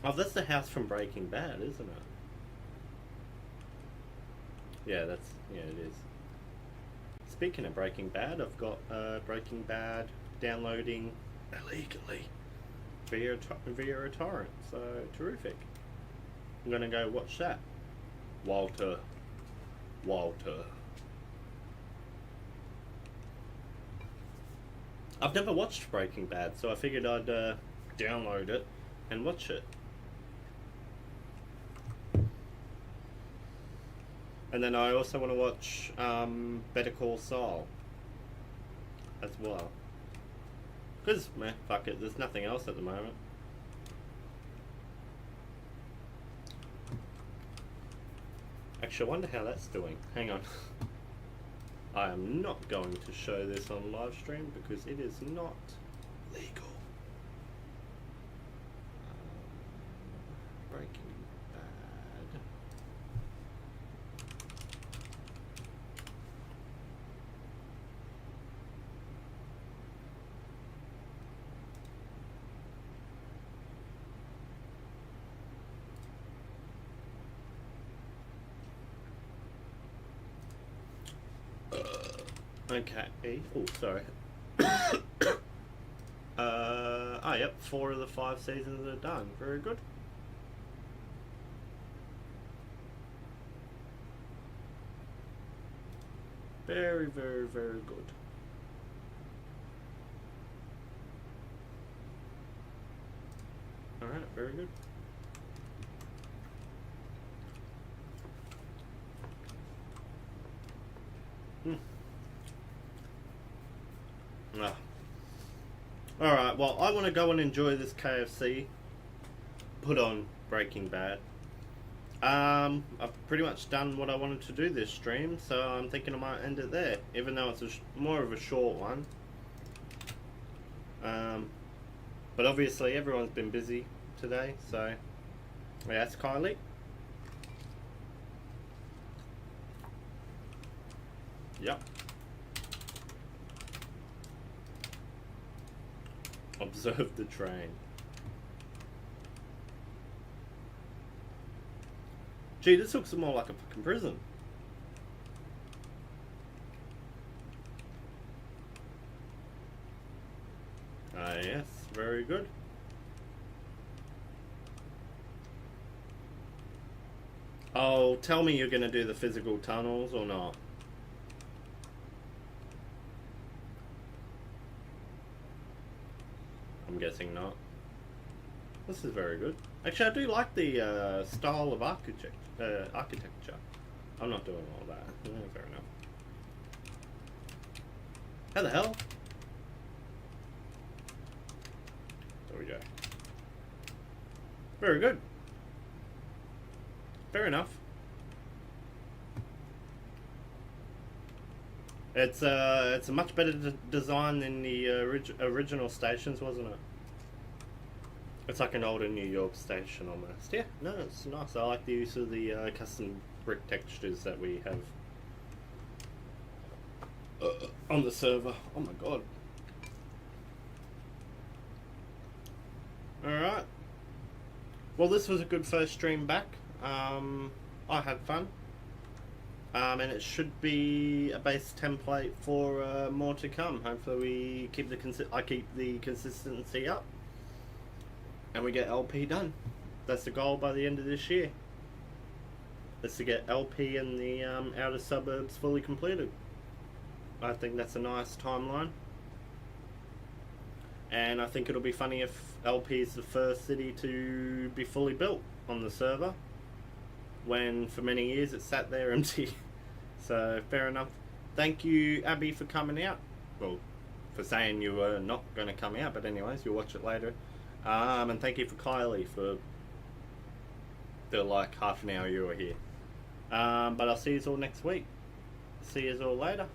Oh, that's the house from Breaking Bad, isn't it? Yeah, it is. Speaking of Breaking Bad, I've got Breaking Bad downloading illegally via a torrent, so terrific. I'm gonna go watch that. Walter. I've never watched Breaking Bad, so I figured I'd download it and watch it. And then I also want to watch Better Call Saul as well. Because, meh, fuck it, there's nothing else at the moment. Actually, I wonder how that's doing. Hang on. I am not going to show this on live stream because it is not legal. Breaking Bad. Okay. Oh, sorry. Yep. 4 of the 5 seasons are done. Very good. Very, very, very good. Alright, very good. Alright, well, I want to go and enjoy this KFC. Put on Breaking Bad. I've pretty much done what I wanted to do this stream, so I'm thinking I might end it there, even though it's more of a short one. But obviously everyone's been busy today, so yeah, that's Kylie. Yep. Observe the train. Gee, this looks more like a fucking prison. Ah, yes, very good. Oh, tell me you're going to do the physical tunnels or not. I'm guessing not. This is very good. Actually, I do like the style of architecture. I'm not doing all that. Yeah, fair enough. How the hell? There we go. Very good. Fair enough. It's a much better design than the original stations, wasn't it? It's like an older New York station almost. Yeah, no, it's nice. I like the use of the custom brick textures that we have on the server. Oh my god. Alright. Well, this was a good first stream back. I had fun. And it should be a base template for more to come. Hopefully we keep I keep the consistency up. And we get LP done. That's the goal by the end of this year. Is to get LP in the outer suburbs fully completed. I think that's a nice timeline. And I think it'll be funny if LP is the first city to be fully built on the server, when for many years it sat there empty. So fair enough. Thank you, Abby, for coming out. Well, for saying you were not going to come out, but anyways, you'll watch it later. And thank you for Kylie for the like half an hour you were here. But I'll see you all next week. See you all later.